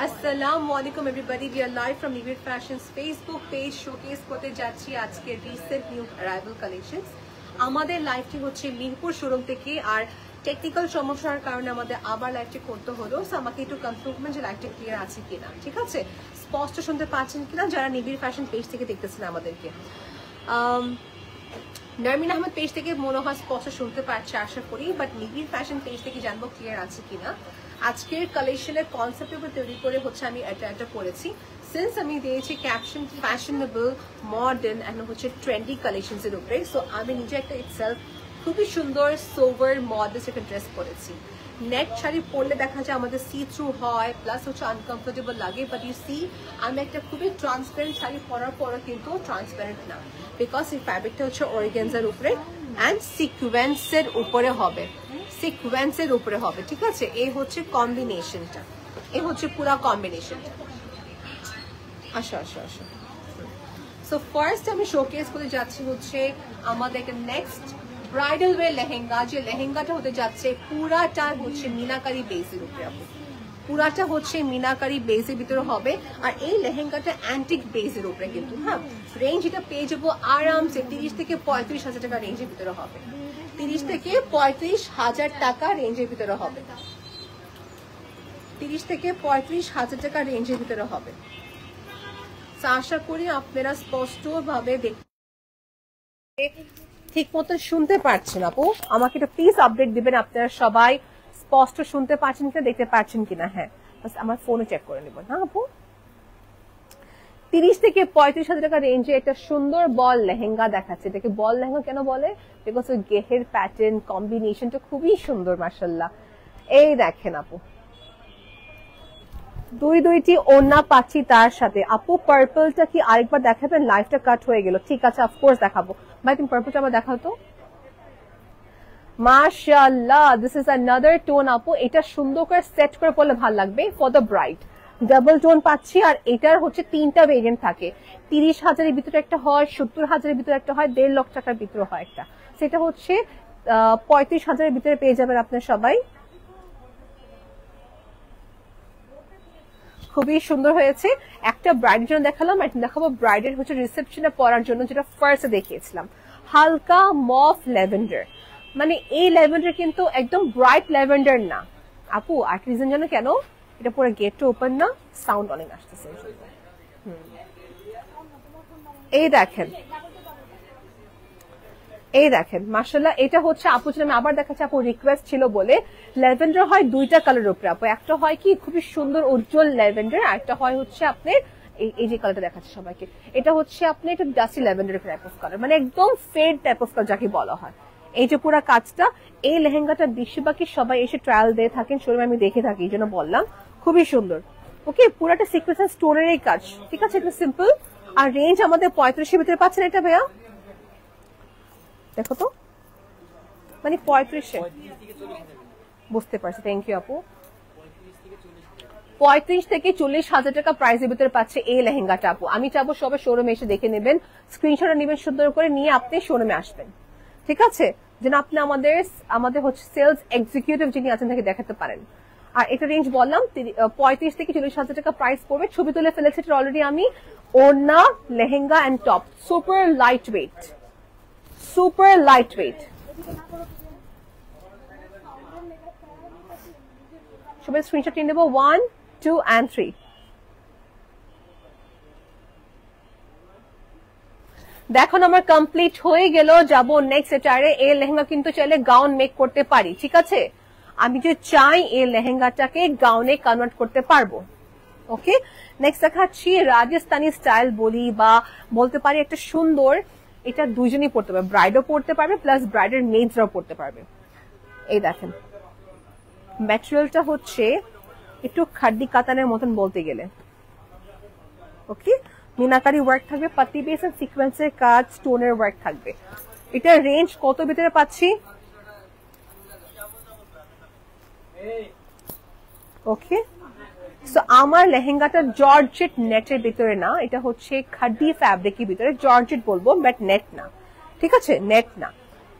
Assalamualaikum everybody, we are live from Nivir Fashions Facebook page showcase করতে যাচ্ছি আজকে recent new arrival collections. আমাদের লাইভটি হচ্ছে মিরপুর শোরুম থেকে, আর টেকনিক্যাল সমস্যার কারণে আমাদের আবার লাইভটি করতে হলো। সো আমাকে একটু কনফার্ম করবেন যে লাইভটা ক্লিয়ার আছে কিনা, ঠিক আছে, স্পষ্ট শুনতে পাচ্ছেন কিনা যারা নিবিড় ফ্যাশন পেজ থেকে দেখতেছেন আমাদেরকে। নারমিন আহমেদ পেজ থেকে মনে হয় স্পষ্ট শুনতে পাচ্ছে আশা করি, বাট নিবিড় ফ্যাশন পেজ থেকে জানবো ক্লিয়ার আছে কিনা। আজকের কালেকশনের কনসেপ্ট উপর তৈরি করে হচ্ছে আমি এটা করেছি। সিন্স আমি দিয়েছি ক্যাপশন ফ্যাশনেবল, মডার্ন অ্যান্ড হচ্ছে ট্রেন্ডি কালেকশনস এর উপরে, সো আমি নিজে একটা ইটসেলফ খুবই সুন্দর সোভার মডেলস একটা ড্রেস পরেছি। নেট শাড়ি পরলে দেখা যায় আমাদের সি থ্রু হয়, প্লাস হচ্ছে আনকমফোর্টেবল লাগে, বাট ইউ সি আমি একটা খুবই ট্রান্সপারেন্ট শাড়ি পরার পরও কিন্তু ট্রান্সপারেন্ট না, বিকজ এই ফ্যাব্রিকটা হচ্ছে অর্গানজার উপরে অ্যান্ড সিকোয়েন্সের উপরে হবে, সিকোয়েন্সের উপরে হবে, ঠিক আছে। এই হচ্ছে কম্বিনেশনটা, এই হচ্ছে পুরো কম্বিনেশনটা। আসো আসো আসো। সো ফার্স্ট আমি শোকেস করে যাচ্ছি হচ্ছে আমাদের নেক্সট ব্রাইডাল ওয়ে লেহেঙ্গা। যে লেহেঙ্গাটা হতে যাচ্ছে পুরাটা হচ্ছে মিনাকারি বেসের উপরে, পুরাটা হচ্ছে মিনাকারি বেসের ভিতরে হবে, আর এই লেহেঙ্গাটা অ্যান্টিক বেসের উপরে কিন্তু। হ্যাঁ, রেঞ্জ এটা পেয়ে যাবো আরামসে 30 থেকে 35,000 টাকা রেঞ্জের ভিতরে হবে, 30 থেকে 35,000 টাকা রেঞ্জের ভিতরে হবে, 30 থেকে 35,000 টাকা রেঞ্জের ভিতরে হবে। আশা করি আপনারা স্পষ্টভাবে ঠিক মতো শুনতে পারছেন। আপু আমাকে একটা প্লিজ আপডেট দিবেন, আপনারা সবাই স্পষ্ট শুনতে পাচ্ছেন কিনা, দেখতে পাচ্ছেন কিনা। হ্যাঁ, আমার ফোনে চেক করে নেবেন। হ্যাঁ আপু, 30 থেকে 35,000 টাকা রেঞ্জে একটা সুন্দর বল লেহেঙ্গা দেখাচ্ছে। এটাকে বল লেহেঙ্গা কেন বলে? বিকজ ওই গেহের প্যাটার্ন কম্বিনেশনটা খুবই সুন্দর মাশাআল্লাহ। এই দেখেন আপু, দুইটি ওড়না পাচ্ছি তার সাথে। আপু পার্পলটা কি আরেকবার দেখাবেন? লাইভটা কাট হয়ে গেল। ঠিক আছে, অফকোর্স দেখাবো। ভাই তুমি পার্পলটা আবার দেখাও তো। মাশাআল্লাহ, দিস ইজ অ্যানাদার টোন আপু। এটা সুন্দর করে সেট করে পড়লে ভালো লাগবে for the bride. Double tone পাচ্ছি, আর এটার হচ্ছে 3টা ভেরিয়েন্ট থাকে। 30,000-এর ভিতরে একটা হয়, 70,000-এর ভিতরে একটা হয়, 1.5 লাখ টাকার ভিতরে হয় একটা। সেটা হচ্ছে 35,000-এর ভিতরে পেয়ে যাবেন আপনার সবাই। খুবই সুন্দর হয়েছে। একটা ব্রাইডের জন্য দেখালাম, একটা দেখাবো ব্রাইডের হচ্ছে রিসেপশনে পরার জন্য, যেটা ফার্স্টে দেখিয়েছিলাম। হালকা মফ ল্যাভেন্ডার, মানে এই ল্যাভেন্ডার কিন্তু একদম ব্রাইট ল্যাভেন্ডার না আপু। আর রিজন জানো কেন? এটা পুরো গেটটা ওপেন না, সাউন্ড অনেক আসতেছে। এই দেখেন, এই দেখেন মাশাআল্লাহ। এটা হচ্ছে আপু, আমি আবার দেখাচ্ছি, আপু রিকোয়েস্ট ছিল বলে। ল্যাভেন্ডার হয় 2টা কালারের উপরে আপু, একটা হয় কি খুবই সুন্দর উজ্জ্বল ল্যাভেন্ডার, আর একটা হয় হচ্ছে আপনার এই যে কালারটা দেখাচ্ছে সবাইকে, এটা হচ্ছে আপনি একটা dusty lavender type of colour, মানে একদম ফেড টাইপ অফ কালার যাকে বলা হয়। এই যে পুরো কাজটা, এই লেহেঙ্গাটা বেশিরভাগই সবাই এসে ট্রায়াল দিয়ে থাকেন শোরুমে, আমি দেখে থাকি, এই জন্য বললাম। খুবই সুন্দর। ওকে, পুরাটা সিকোয়েন্স স্টোনের এই কাজ, ঠিক আছে, এটা সিম্পল। আর রেঞ্জ আমাদের 35-এর ভিতরে পাচ্ছেন এটা ভাইয়া। দেখো তো, মানে 35-এ বুঝতে পারছি। থ্যাংক ইউ আপু। 35 থেকে 40,000 টাকা প্রাইসের ভিতরে পাচ্ছে এই লেহেঙ্গাটা আপু। আমি চাবো সবাই শোরুমে এসে দেখে নেবেন, স্ক্রিনশট নেবেন সুন্দর করে, নিয়ে আপনি শোরুমে আসবেন, ঠিক আছে, যেন আপনি আমাদের হচ্ছে সেলস এক্সিকিউটিভ যিনি আছেন তাকে দেখাতে পারেন। আর এটা রেঞ্জ বললাম 35 থেকে 40,000 টাকা প্রাইস পড়বে। ছবি তুলে ফেলেছি অলরেডি আমি। ওড়না, lehenga and top, super light weight, super light weight. সবাই স্ক্রিনশট নিয়ে নেবো, 1, 2 and 3। দেখুন আমার কমপ্লিট হয়ে গেল, যাবো নেক্সট এটারে। এই লেহেঙ্গা কিন্তু চাইলে গাউন মেক করতে পারি, ঠিক আছে। আমি যে চাই এই লেহেঙ্গাটাকে গাউনে কনভার্ট করতে পারবো। ওকে, নেক্সট দেখাচ্ছি রাজস্থানী স্টাইল বলি বা বলতে পারি একটা সুন্দর, এটা দুইজনই পড়তে পারবে, ব্রাইডও পড়তে পারবে প্লাস ব্রাইডের মেডসরাও পড়তে পারবে। এই দেখেন ম্যাটেরিয়ালটা হচ্ছে একটু খাড্ডি কাতানের মতন বলতে গেলে। ওকে, মিনাকারি ওয়ার্ক থাকবে, পাতি বেস এন্ড সিকোয়েন্সের কাজ, স্টোনের ওয়ার্ক থাকবে। এটা রেঞ্জ কত ভিতরে পাচ্ছি? ওকে, সো আমার লেহেঙ্গাটা জর্জেট নেটের ভিতরে না, এটা হচ্ছে খাড্ডি ফ্যাব্রিকের ভিতরে। জর্জেট বলবো বাট নেট না, ঠিক আছে, নেট না।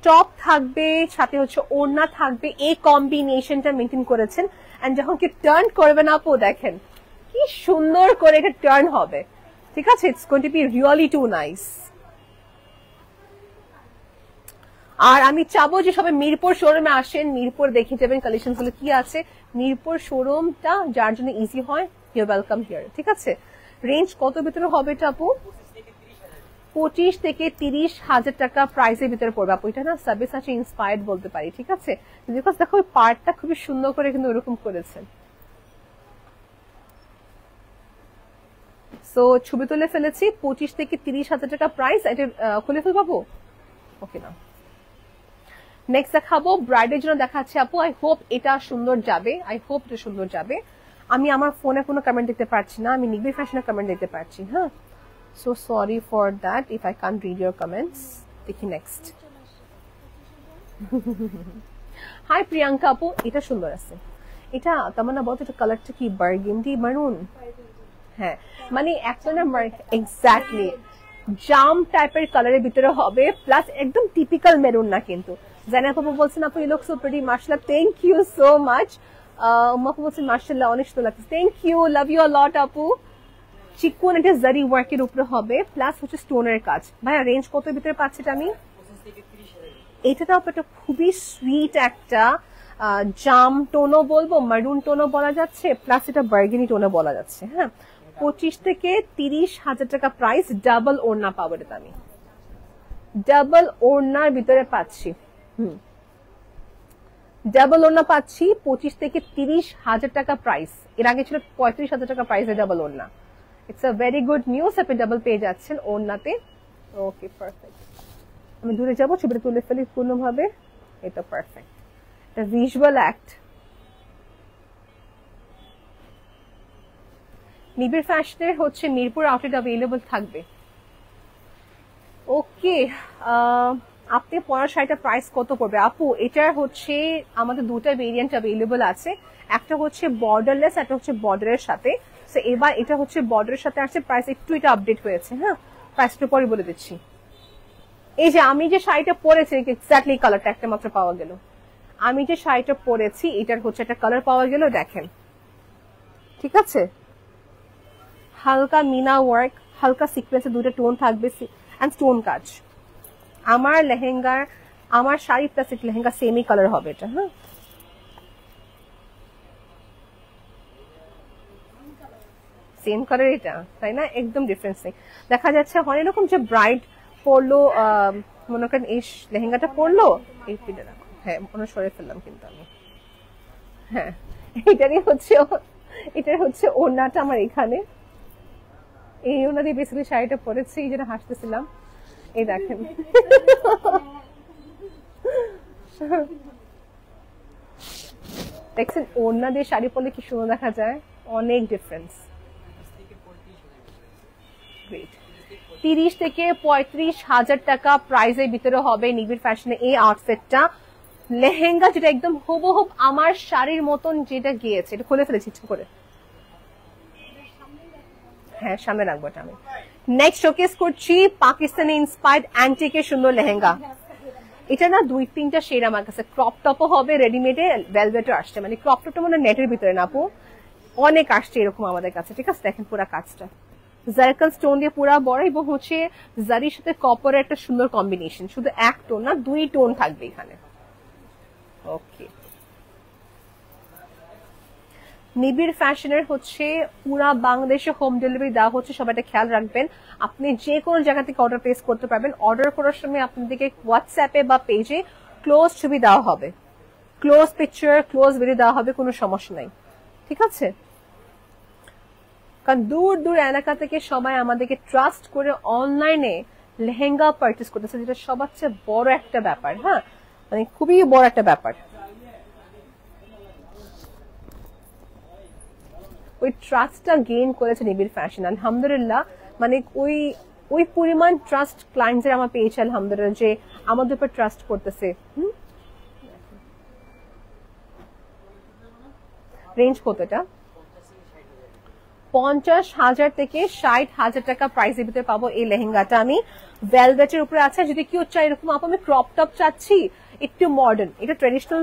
টপ থাকবে, সাথে হচ্ছে ওড়না থাকবে, এই কম্বিনেশনটা মেনটেন করেছেন। এন্ড যখন কি টার্ন করবেন আপু, দেখেন কি কি সুন্দর করে এটা টার্ন হবে, ঠিক আছে? It's going to be really too nice. আর আমি চাবো যে সবাই মিরপুর শোরুমে আসেন, মিরপুর দেখে যাবেন কালেকশন গুলো কি আছে। মিরপুর শোরুমটা যার জন্য ইজি হয়, ইউ ওয়েলকাম হিয়ার, ঠিক আছে? রেঞ্জ কত ভিতরে হবে এটা আপু? 25 থেকে 30,000 টাকা প্রাইসের ভিতরে পড়বে আপু। এটা না সাবিসাচি ইন্সপায়ার্ড বলতে পারি, ঠিক আছে? বিকজ দেখো ওই পার্টটা খুবই সুন্দর করে কিন্তু ওরকম করেছেন। সো ছবি তুলে ফেলেছি, 25 থেকে 30,000 টাকা প্রাইস। এটা খুলে ফেলবো? ওকে না, নেক্সট দেখাবো ব্রাইডের জন্য দেখাচ্ছি আপু। আই হোপ এটা সুন্দর যাবে, আই হোপ এটা সুন্দর যাবে। আমি আমার ফোনে কোনো কমেন্ট দেখতে পাচ্ছি না, আমি নিবিড় ফ্যাশনের কমেন্ট দেখতে পাচ্ছি। হ্যাঁ, so sorry for that if I can't read your comments. দেখি নেক্সট। হাই প্রিয়াঙ্কা আপু, এটা সুন্দর আছে। এটা তামান্না বলতো এটা কালারটা কি বার্গেন্ডি মারুন? হ্যাঁ, মানে একটা না এক্স্যাক্টলি জাম টাইপের কালারের ভিতরে হবে, প্লাস একদম টিপিক্যাল মেরুন না কিন্তু। জানা আপু বলছেন আপু ইউ লুক সো প্রিটি, মাশাআল্লাহ, থ্যাংক ইউ সো মাচ। আপু বলছেন মাশাআল্লাহ অনেক সুন্দর লাগছে, thank you, love you a lot আপু। চিকন এটা জারি ওয়ার্কের উপরে হবে, প্লাস হচ্ছে স্টোনের কাজ। ভাইয়া রেঞ্জ কত ভিতরে পাচ্ছি এটা আমি? এটা একটা খুবই সুইট একটা জাম টোনও বলবো, মারুন টোনও বলা যাচ্ছে, প্লাস এটা বার্গেনি টোনও বলা যাচ্ছে। হ্যাঁ, 25 থেকে 30,000 টাকা প্রাইস। ডাবল ওড়না পাবো এটা আমি, ডাবল ওড়নার ভিতরে পাচ্ছি। ডাবল ওড়না পাচ্ছি 25 থেকে 30,000 টাকা প্রাইস। এর আগে ছিল 35,000 টাকা প্রাইসে ডাবল ওড়না। It's a very good news, আপনি ডাবল পেয়ে যাচ্ছেন ওড়নাতে। ওকে, পারফেক্ট। আমি দূরে যাবো, ছবিটা তুলে ফেলি পূর্ণভাবে। এটা পারফেক্ট, এটা ভিজুয়াল অ্যাক্ট। নিবিড় ফ্যাশনের হচ্ছে মিরপুর আউটলেট অ্যাভেলেবল থাকবে। ওকে, আপনি পরার শাড়িটা প্রাইস কত পড়বে আপু? এটার হচ্ছে আমাদের দুটা ভেরিয়েন্ট অ্যাভেলেবল আছে, একটা হচ্ছে বর্ডারলেস, একটা হচ্ছে বর্ডারের সাথে। তো এবার এটা হচ্ছে বর্ডারের সাথে আসছে, প্রাইস একটু এটা আপডেট হয়েছে। হ্যাঁ, প্রাইসটা পরে বলে দিচ্ছি। এই যে আমি যে শাড়িটা পরেছি এক্স্যাক্টলি কালারটা একটা মাত্র পাওয়া গেল। আমি যে শাড়িটা পরেছি এটার হচ্ছে একটা কালার পাওয়া গেল, দেখেন, ঠিক আছে? হালকা মিনা ওয়ার্ক, হালকা সিকোয়েন্সে দুটো টোন থাকবে এন্ড স্টোন কাজ। আমার লেহেঙ্গার, আমার শাড়ি প্লাস লেহেঙ্গা সেমই কালার হবে এটা। হ্যাঁ, সেম কালার এটা, তাই না? একদম ডিফারেন্স নেই। দেখা যাচ্ছে অনেক রকম যে ব্রাইড পরলো, মনে করেন এই লেহেঙ্গাটা পরলো, এই পিঠে রাখো। হ্যাঁ, মনে সরে ফেললাম কিন্তু আমি। হ্যাঁ, এটার হচ্ছে ওড়নাটা আমার এখানে, এই ওড়না দিয়ে বেসিক্যালি শাড়িটা পরেছি, এই যেটা হাসতেছিলাম। এই দেখেন, দেখছেন ওড়না দিয়ে শাড়ি পরলে কি সুন্দর দেখা যায়, অনেক ডিফারেন্স। 30 থেকে 35,000 টাকা প্রাইসের ভিতরে হবে নিবিড় ফ্যাশনে এই আউটফিটটা। লেহেঙ্গা যেটা একদম হুবহুব আমার শাড়ির মতন যেটা গিয়েছে, এটা খুলে ফেলেছি ইচ্ছা করে। হ্যাঁ, সামনে রাখবো এটা আমি। নেক্সট শোকেস করছি পাকিস্তানি ইন্সপায়ার্ড অ্যান্টিকের সুন্দর লেহেঙ্গা। এটা না 2-3টা শেড আমার কাছে। ক্রপ টপও হবে, রেডিমেডে ভেলভেটও আসছে, মানে ক্রপ টপটা মানে নেটের ভিতরে না আপু, অনেক আসছে এরকম আমাদের কাছে, ঠিক আছে? দেখেন পুরা কাজটা জারকান স্টোন দিয়ে পুরা বড়, এবং হচ্ছে জারির সাথে কপারের একটা সুন্দর কম্বিনেশন। শুধু এক টোন না, 2 টোন থাকবে এখানে। ওকে, নিবিড় ফ্যাশনের হচ্ছে পুরা বাংলাদেশে হোম ডেলিভারি দেওয়া হচ্ছে, সবাই এটা খেয়াল রাখবেন। আপনি যে কোনো জায়গা থেকে অর্ডার প্লেস করতে পারবেন। অর্ডার করার সময় আপনাদেরকে হোয়াটসঅ্যাপে বা পেজে ক্লোজ ছবি দেওয়া হবে, ক্লোজ পিকচার, ক্লোজ ভিডিও দেওয়া হবে, কোনো সমস্যা নাই, ঠিক আছে? কারণ দূর দূর এলাকা থেকে সবাই আমাদেরকে ট্রাস্ট করে অনলাইনে লেহেঙ্গা পারচেস করতেছে, যেটা সবার চেয়ে বড় একটা ব্যাপার। হ্যাঁ, মানে খুবই বড় একটা ব্যাপার। ওই ট্রাস্টটা গেইন করেছে নিবিড় ফ্যাশন, আলহামদুলিল্লাহ। মানে ওই পরিমাণ ট্রাস্ট ক্লায়েন্টদের আমার পেয়েছে আলহামদুলিল্লাহ, যে আমাদের উপর ট্রাস্ট করতেছে। রেঞ্জ কতটা? 50,000 থেকে 60,000 টাকা প্রাইসের ভিতরে পাবো এই লেহেঙ্গাটা আমি। ভেলভেটের উপরে আছে। যদি কেউ চাই এরকম আপু আমি ক্রপ টপ চাচ্ছি একটু মডার্ন, এটা ট্রেডিশনাল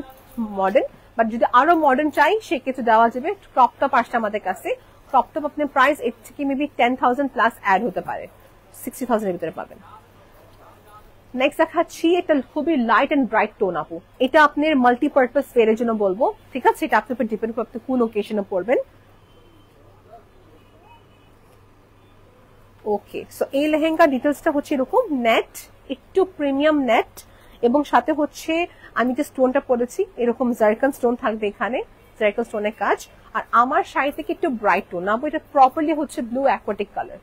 মডার্ন, বাট যদি আরো মডার্ন চাই সেক্ষেত্রে দেওয়া যাবে। ক্রপ টপ আসছে আমাদের কাছে, ক্রপ টপ আপনার প্রাইস এর থেকে মেবি 10,000 প্লাস অ্যাড হতে পারে, 60,000 এর ভিতরে পাবেন। নেক্সট দেখাচ্ছি একটা খুবই লাইট এন্ড ব্রাইট টোন আপু, এটা আপনার মাল্টিপারপাস ওয়্যারের জন্য বলবো, ঠিক আছে? এটা আপনার উপর ডিপেন্ড করে আপনি কোন ওকেশনে পরবেন। ওকে, সো এই লেহেঙ্গা ডিটেলসটা হচ্ছে এরকম, নেট, একটু প্রিমিয়াম নেট, এবং সাথে হচ্ছে আমি যে স্টোনটা পরেছি এরকম জারকান স্টোন থাকবে এখানে, জারকান স্টোনের কাজ। আর আমার শাড়ি থেকে একটু ব্রাইট টোন, না এটা প্রপারলি হচ্ছে blue aquatic colour.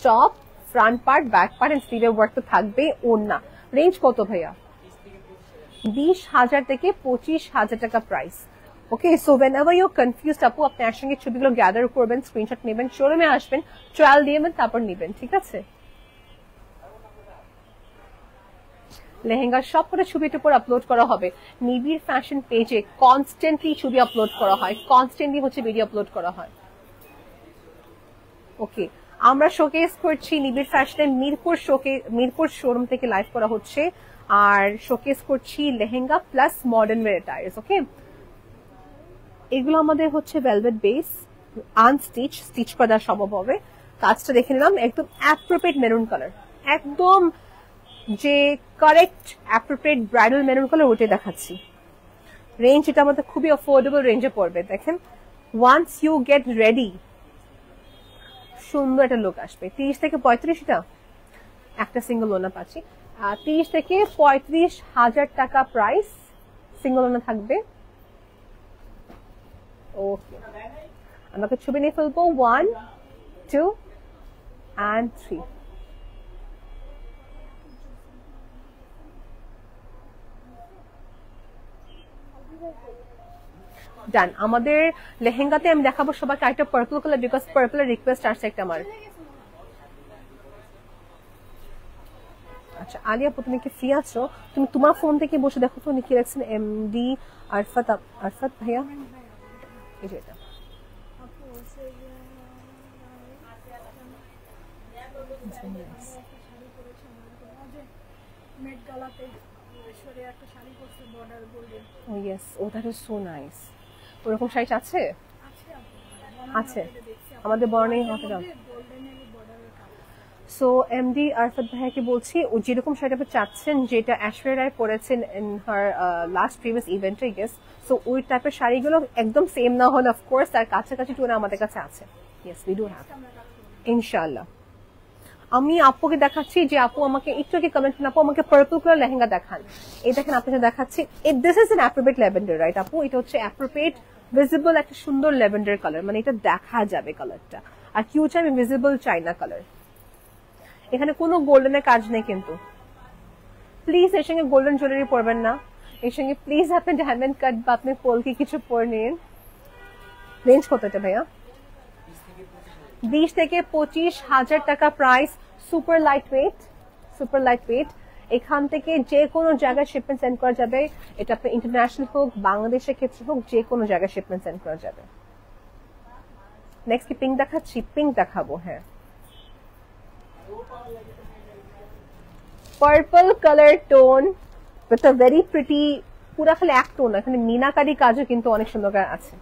Top, front part, back part and স্লিভের ওয়ার্ক তো থাকবে। ওড়না রেঞ্জ কত ভাইয়া? 20,000 থেকে 25,000 টাকা price. Okay, so whenever you're confused আপু, আপনি একসঙ্গে ছবিগুলো গ্যাদার করবেন, স্ক্রিনশট নেবেন, শোরুমে আসবেন, ট্রায়াল দিবেন, তারপর নেবেন, ঠিক আছে? লেহেঙ্গার সব করে ছবি এটার উপর আপলোড করা হবে নিবিড় ফ্যাশন পেজে, কনস্ট্যান্টলি ছবি আপলোড করা হয়, কনস্ট্যান্টলি হচ্ছে ভিডিও আপলোড করা হয়। ওকে, আমরা শোকেস করছি নিবিড় ফ্যাশনে, মিরপুর শোরুম থেকে লাইভ করা হচ্ছে, আর শোকেস করছি লেহেঙ্গা প্লাস মডার্ন ওয়্যার অ্যাটায়ার্স। ওকে, এগুলো আমাদের হচ্ছে ভেলভেট বেস, আনস্টিচ, স্টিচ করা সম্ভব হবে। কাজটা দেখে নিলাম, একদম অ্যাপ্রোপ্রিয়েট মেরুন কালার, একদম যে correct appropriate bridal maroon colour, ওটাই দেখাচ্ছি। রেঞ্জ এটা আমাদের খুবই অ্যাফোর্ডেবল রেঞ্জে পড়বে। দেখেন, ওয়ান্স ইউ গেট রেডি, সুন্দর একটা লুক আসবে। 30 থেকে 35, এটা একটা সিঙ্গল ওনা পাচ্ছি। 30 থেকে 35,000 টাকা প্রাইস, সিঙ্গল ওনা থাকবে। ওকে, আমাকে ছবি নিয়ে ফেলবো, 1, 2 and 3। ডান। আমাদের লেহেঙ্গাতে আমি দেখাবো সবাইকে একটা পার্পল কালার, বিকজ পার্পলের রিকোয়েস্ট আসছে একটা আমার। আচ্ছা আলিয়া, তুমি কি ফ্রি আছো? তুমি তোমার ফোন থেকে বসে দেখো তো উনি কি রাখছেন। এমডি আরফাত ভাইয়া, এই যে এটা ওরকম সাইজ আছে? আছে, আমাদের বর্ণে হবে। সো এমডি আরফাত ভাইয়াকে বলছি, ও যেরকম শাড়ি আপনি চাচ্ছেন, যেটা ঐশ্বরিয়া রায় পরেছেন ইন হার লাস্ট প্রিভিয়াস ইভেন্টে, গেস, সো ওই টাইপের শাড়িগুলো একদম সেম না হলে অফকোর্স তার কাছাকাছি টোন আমাদের কাছে আছে। ইয়েস, উই ডু হ্যাভ, ইনশাআল্লাহ। আমি আপুকে দেখাচ্ছি, যে আপু আমাকে একটু আগে কমেন্ট করুন, আপু আমাকে পার্পল কালার লেহেঙ্গা দেখান। এই দেখেন আপনাকে দেখাচ্ছি, this is an appropriate lavender, right আপু? এটা হচ্ছে অ্যাপ্রোপ্রিয়েট ভিজিবল একটা সুন্দর ল্যাভেন্ডার কালার, মানে এটা দেখা যাবে কালারটা। আর কি হচ্ছে, আমি ভিজিবল চাইনা কালার। এখানে কোনো গোল্ডেনের কাজ নেই কিন্তু, প্লিজ এর সঙ্গে গোল্ডেন জুয়েলারি পরবেন না, এর সঙ্গে প্লিজ আপনি ডায়মন্ড কাট বা আপনি পোলকি কিছু পরে নিন। রেঞ্জ কত এটা ভাইয়া? 20 থেকে 25,000 টাকা প্রাইস, সুপার লাইট ওয়েট। এখান থেকে যে কোনো জায়গায় শিপমেন্ট সেন্ড করা যাবে, এটা আপনি ইন্টারন্যাশনাল হোক, বাংলাদেশের ক্ষেত্রে হোক, যে কোনো জায়গায় শিপমেন্ট সেন্ড করা যাবে। নেক্সট কি পিঙ্ক দেখাচ্ছি? পিঙ্ক দেখাবো, হ্যাঁ, purple colour tone with a very pretty, পুরা খালি এক টোন, এখানে মিনাকারি কাজও কিন্তু অনেক সুন্দর আছে।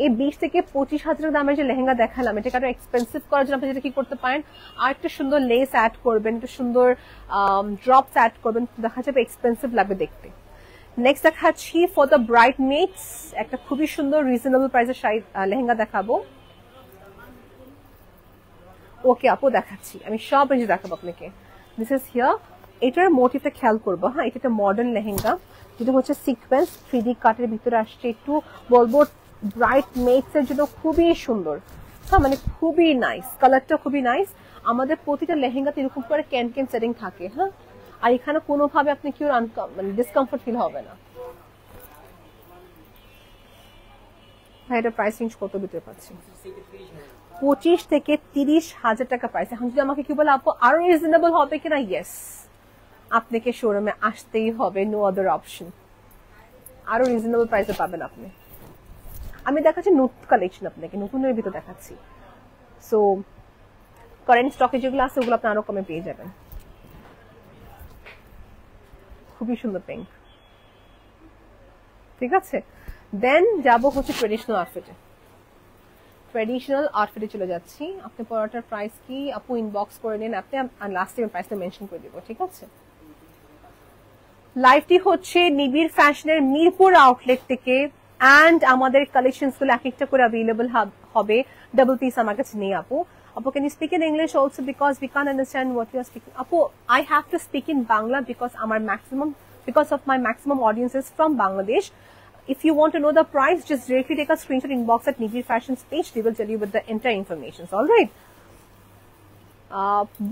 এই 20 থেকে 25,000 দামের যে লেহেঙ্গা দেখালাম, এটাকে আরো এক্সপেন্সিভ করার জন্য আপনি যেটা কি করতে পারেন, আর একটু সুন্দর লেস অ্যাড করবেন, একটু সুন্দর ড্রপস অ্যাড করবেন, দেখা যাবে এক্সপেন্সিভ লাগবে দেখতে। নেক্সট দেখাচ্ছি ফর দ্য ব্রাইড মেডস, একটা খুবই সুন্দর রিজনেবল প্রাইসের শাড়ি লেহেঙ্গা দেখাবো। ওকে আপু, দেখাচ্ছি আমি সব রেঞ্জে দেখাবো আপনাকে। দিস ইজ হিয়ার, এটার মোটিভটা খেয়াল করবো। হ্যাঁ, এটা একটা মডার্ন লেহেঙ্গা, যেটা হচ্ছে সিকোয়েন্স 3D কাটের ভিতরে আসছে, একটু বলবো ব্রাইট মেডস এর জন্য খুবই সুন্দর। হ্যাঁ, মানে খুবই নাইস, কালারটা খুবই নাইস। আমাদের প্রতিটা লেহেঙ্গাতে এরকম করে ক্যান সেটিং থাকে। হ্যাঁ, আর এখানে কোনোভাবে আপনি কেউ মানে ডিসকমফোর্ট ফিল হবে না। হ্যাঁ, এটা প্রাইস রেঞ্জ কত ভিতরে পাচ্ছি? 25 থেকে 30,000 টাকা প্রাইস। এখন যদি আমাকে কি বলে আপু আরো রিজনেবল হবে কিনা, ইয়েস, আপনাকে শোরুমে আসতেই হবে, নো আদার অপশন। আরো রিজনেবল প্রাইসে পাবেন আপনি। আমি দেখাচ্ছি নতুন কালেকশন, আপনাকে নতুনের ভিতর দেখাচ্ছি। সো কারেন্ট স্টকে যেগুলো আছে ওগুলো আপনি আরো কমে পেয়ে যাবেন। খুবই সুন্দর পিঙ্ক। ঠিক আছে, দেন যাবো হচ্ছে ট্রেডিশনাল আউটফিটে। ট্রেডিশনাল আউটফিটে চলে যাচ্ছি। আপনি পরাটার প্রাইস কি আপু ইনবক্স করে নিন আপনি, লাস্টে প্রাইসটা মেনশন করে দিব। ঠিক আছে, লাইভটি হচ্ছে নিবিড় ফ্যাশনের মিরপুর আউটলেট থেকে, অ্যান্ড আমাদের কালেকশনস গুলো এক একটা করে অ্যাভেলেবল হবে। ডাবল পিস আমার কাছে নেই আপু। Apu, can you speak in English also because we can't understand what you are speaking? Apu, I have to speak in Bangla because of my maximum audience is from Bangladesh. If you want to know the price, just directly take a screenshot inbox at Nibir Fashions page. They will tell you with the entire information. All right.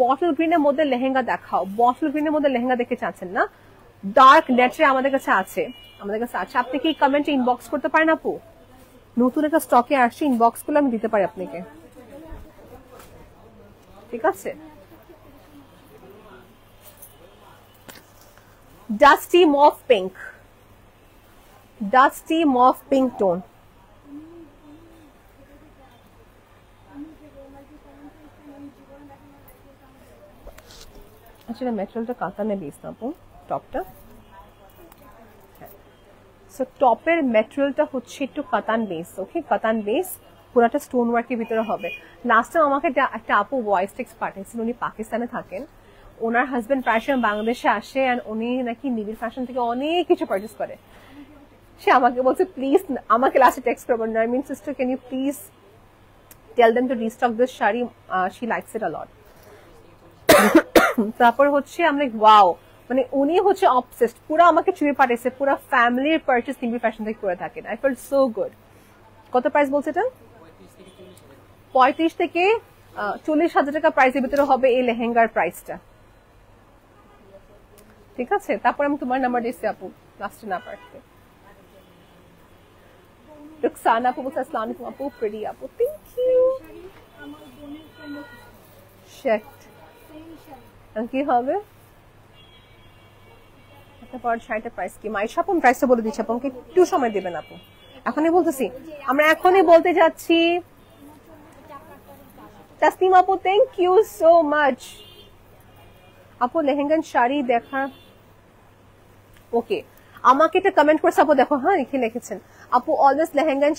Bottle green এর মধ্যে লেহেঙ্গা দেখাও। Bottle green এর মধ্যে লেহেঙ্গা দেখে চাচ্ছেন না? Dark নেটে আমাদের কাছে আছে, আপনি কি কমেন্টে ইনবক্স করতে পারেন আপু? নতুন একটা স্টকে আসছে, ইনবক্স করলে আমি দিতে পারি আপনাকে। ঠিক আছে, dusty mauve pink, dusty mauve pink tone. আচ্ছা, ম্যাটেরিয়ালটা কাতানে বেস না আপু, টপটা। সো টপের ম্যাটেরিয়ালটা হচ্ছে একটু কাতান বেস। ওকে, কাতান বেস, পুরাটা স্টোন ওয়ার্কের ভিতরে হবে। লাস্ট টাইম আমাকে একটা আপু ভয়েস টেক্সট পাঠিয়েছেন, উনি পাকিস্তানে থাকেন, ওনার হাজবেন্ড প্রায় সময় বাংলাদেশে আসে, এন্ড উনি নাকি নিবিড় ফ্যাশন থেকে অনেক কিছু পারচেজ করে। সে আমাকে বলছে প্লিজ, আমাকে লাস্টে টেক্সট করবেন, Narmin sister can you please tell them to restock this sari, she likes it a lot. তারপর হচ্ছে আমরা ওয়াও, মানে উনি হচ্ছে অবসেসড, পুরো আমাকে চুয়ে পাঠিয়েছে, পুরো ফ্যামিলির পারচেজ নিবিড় ফ্যাশন থেকে করে থাকেন। I felt so good. কত প্রাইস বলছে এটা? 35 থেকে 40,000 টাকা প্রাইসের ভিতরে হবে এই লেহেঙ্গার প্রাইসটা। ঠিক আছে, তারপর আমি তোমার নাম্বার দিচ্ছি আপু, লাস্টে না পারতে। রুকসানা আপু বলছে আসসালামু আলাইকুম আপু, প্রিটি আপু, থ্যাংক ইউ। শেট কি হবে আপনার শাড়িটার প্রাইস কি? মাইশা আপু প্রাইসটা বলে দিচ্ছি, আপনাকে একটু সময় দেবেন আপু, এখনই বলতেছি, আমরা এখনই বলতে যাচ্ছি। তাসনিম আপু থ্যাংক ইউ সো মাচ। আপু লেহেঙ্গার শাড়ি দেখা, ওকে আমাকে একটা কমেন্ট করছে আপু, দেখো হ্যাঁ লিখেছেন আপু অলওয়েজ লেহেঙ্গার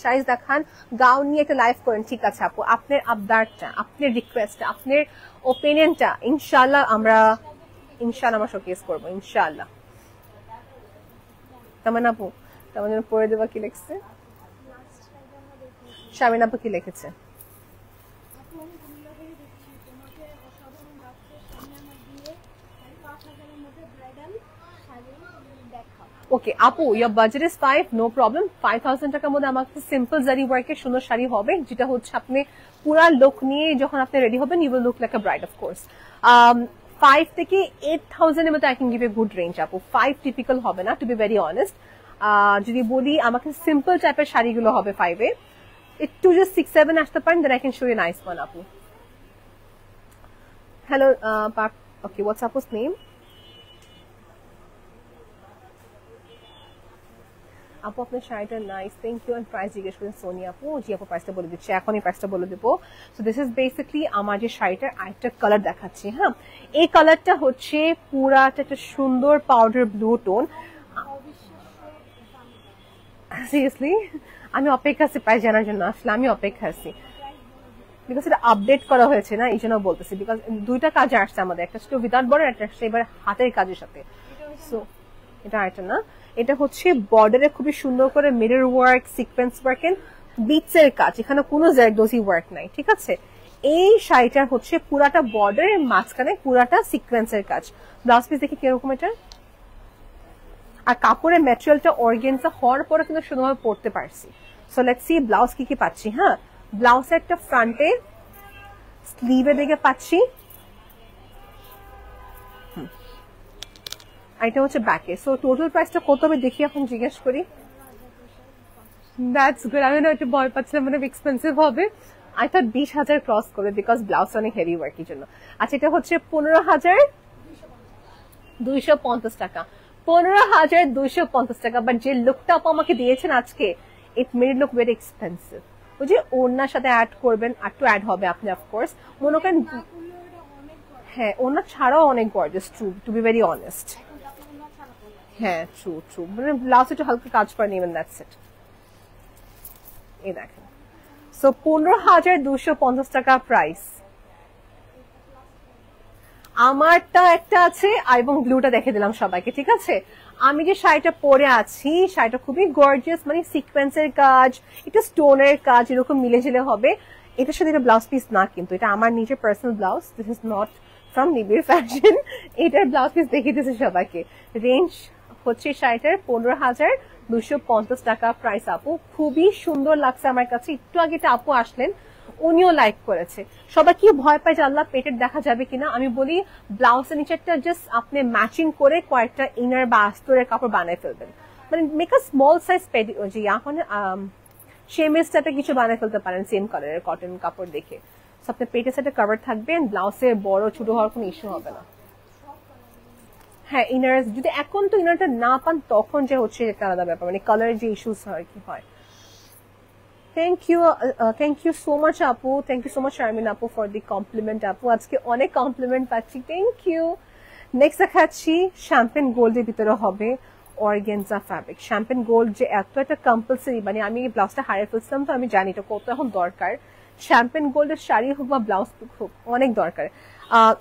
শাড়ি দেখান, গাউন নিয়ে একটা লাইভ করেন। ঠিক আছে আপু, আপনার আবদারটা, আপনার রিকোয়েস্টটা, আপনার ওপিনিয়নটা ইনশাআল্লাহ আমরা শোকেস করবো ইনশাআল্লাহ। তামান আপু, তামান জন্য পড়ে দেবা কি লিখছে? শামিন আপু কি লিখেছে? ওকে আপু, your budget is 5, no problem. 5,000 টাকার মধ্যে আমাকে সিম্পল জারি ওয়ার্কের সুন্দর শাড়ি হবে, যেটা হচ্ছে আপনি পুরা লুক নিয়ে যখন আপনি রেডি হবেন, you will look like a bride of course. 5 থেকে 8,000 এর মধ্যে I can give you a good range আপু। 5 টিপিক্যাল হবে না, to be very honest. যদি বলি আমাকে সিম্পল টাইপের শাড়িগুলো হবে 5 এ, একটু just 6-7 আসতে পারেন, then I can show you a nice one আপু। Hello, okay, what's আপু's name? আপু আপনার শাড়িটা নাইস, থ্যাংক ইউ। প্রাইস জিজ্ঞেস করেন সোনিয়া আপু, জি আপু প্রাইসটা বলে দিচ্ছি, এখনই প্রাইসটা বলে দেবো। সো দিস ইজ বেসিকলি আমার যে শাড়িটার আরেকটা কালার দেখাচ্ছি। হ্যাঁ, এই কালারটা হচ্ছে পুরাটা একটা সুন্দর পাউডার ব্লু টোন। সিরিয়াসলি আমি অপেক্ষা আছি প্রাইস জানার জন্য, আসলে আমি অপেক্ষা আছি, বিকজ এটা আপডেট করা হয়েছে না, এই জন্য বলতেছি, বিকজ দুইটা কাজে আসছে আমাদের, একটা ছিল উইদাউট বর্ডার, একটা আসছে এবার হাতের কাজের সাথে। সো এটা আরেকটা না, এটা হচ্ছে বর্ডারে খুবই সুন্দর করে mirror work, sequence work and beads এর কাজ, এখানে কোনো জারদোজি ওয়ার্ক নাই। ঠিক আছে, এই শাড়িটার হচ্ছে পুরাটা বর্ডারের মাঝখানে পুরাটা সিকোয়েন্সের কাজ। ব্লাউজ পিস দেখি কিরকম এটা, আর কাপড়ের ম্যাটেরিয়ালটা অর্গানজা হওয়ার পরে কিন্তু শুধুভাবে পরতে পারছি। সো লেটস সি ব্লাউজ কি কি পাচ্ছি। হ্যাঁ, ব্লাউজ একটা ফ্রন্টে স্লিভের দিকে পাচ্ছি, এটা হচ্ছে ব্যাকে। সো টোটাল প্রাইসটা কত হবে দেখি, এখন জিজ্ঞেস করি। দ্যাটস গুড, আমি না একটু ভয় পাচ্ছিলাম মানে এক্সপেন্সিভ হবে। আই থট 20,000 ক্রস করবে, বিকজ ব্লাউজ অনেক হেভি ওয়ার্কের জন্য। আচ্ছা, এটা হচ্ছে 15,250 টাকা, 15,250 টাকা। বাট যে লুকটা আপু আমাকে দিয়েছেন আজকে, it made look very expensive. ওই যে ওড়নার সাথে অ্যাড করবেন, আর একটু অ্যাড হবে আপনি অফকোর্স, মনে করেন হ্যাঁ ওনা ছাড়াও অনেক gorgeous, true, to be very honest. হ্যাঁ ট্রু ট্রু, মানে ব্লাউজ একটু হালকা কাজ করে নেবেন, দ্যাটস ইট। এই দেখেন, সো 15,250 টাকা প্রাইস। আমারটা একটা আছে এবং ব্লুটা দেখে দিলাম সবাইকে, ঠিক আছে। আমি যে শাড়িটা পরে আছি, শাড়িটা খুবই গর্জিয়াস, মানে সিকোয়েন্সের কাজ, এটা স্টোনের কাজ, এরকম মিলে ঝিলে হবে। এটার সাথে এটা ব্লাউজ পিস না, কিন্তু এটা আমার নিজের personal blouse, this is not from নিবিড় ফ্যাশন। এটার ব্লাউজ পিস দেখিয়ে দিয়েছে সবাইকে। রেঞ্জ হচ্ছে শাড়িটার 15,250 টাকা প্রাইস আপু। খুবই সুন্দর লাগছে আমার কাছে। একটু আগে একটা আপু আসলেন, উনিও লাইক করেছে। সবাই কি ভয় পায় যে আল্লাহ পেটের দেখা যাবে কিনা, আমি বলি ব্লাউজের নিচেরটা জাস্ট আপনি ম্যাচিং করে কয়েকটা ইনার বা আস্তরের কাপড় বানায় ফেলবেন, মানে মেক আ স্মল সাইজ পেটি, যে এখন সেমিজটাতে কিছু বানায় ফেলতে পারেন সেম কালারের কটন কাপড় দেখে। আপনার পেটের সাথে কভার থাকবে, ব্লাউজের বড় ছোট হওয়ার কোনো ইস্যু হবে না। হ্যাঁ ইনার যদি এখন তো ইনারটা না পান তখন যে হচ্ছে একটা আলাদা ব্যাপার, মানে কালার যে ইস্যুস হয় কি হয়। থ্যাংক ইউ সো মাচ আপু, thank you so much Sharmin আপু ফর দি কমপ্লিমেন্ট আপু। আজকে অনেক কমপ্লিমেন্ট পাচ্ছি, থ্যাংক ইউ। নেক্সট দেখাচ্ছি শ্যাম্পেন গোল্ডের ভিতরে হবে অর্গেনজা ফ্যাব্রিক। শ্যাম্পেন গোল্ড যে এত একটা কম্পালসারি, মানে আমি ব্লাউজটা হারিয়ে ফেলছিলাম, তো আমি জানি এটা কত এখন দরকার। শ্যাম্পেন গোল্ডের শাড়ি হোক বা ব্লাউজ হোক অনেক দরকার।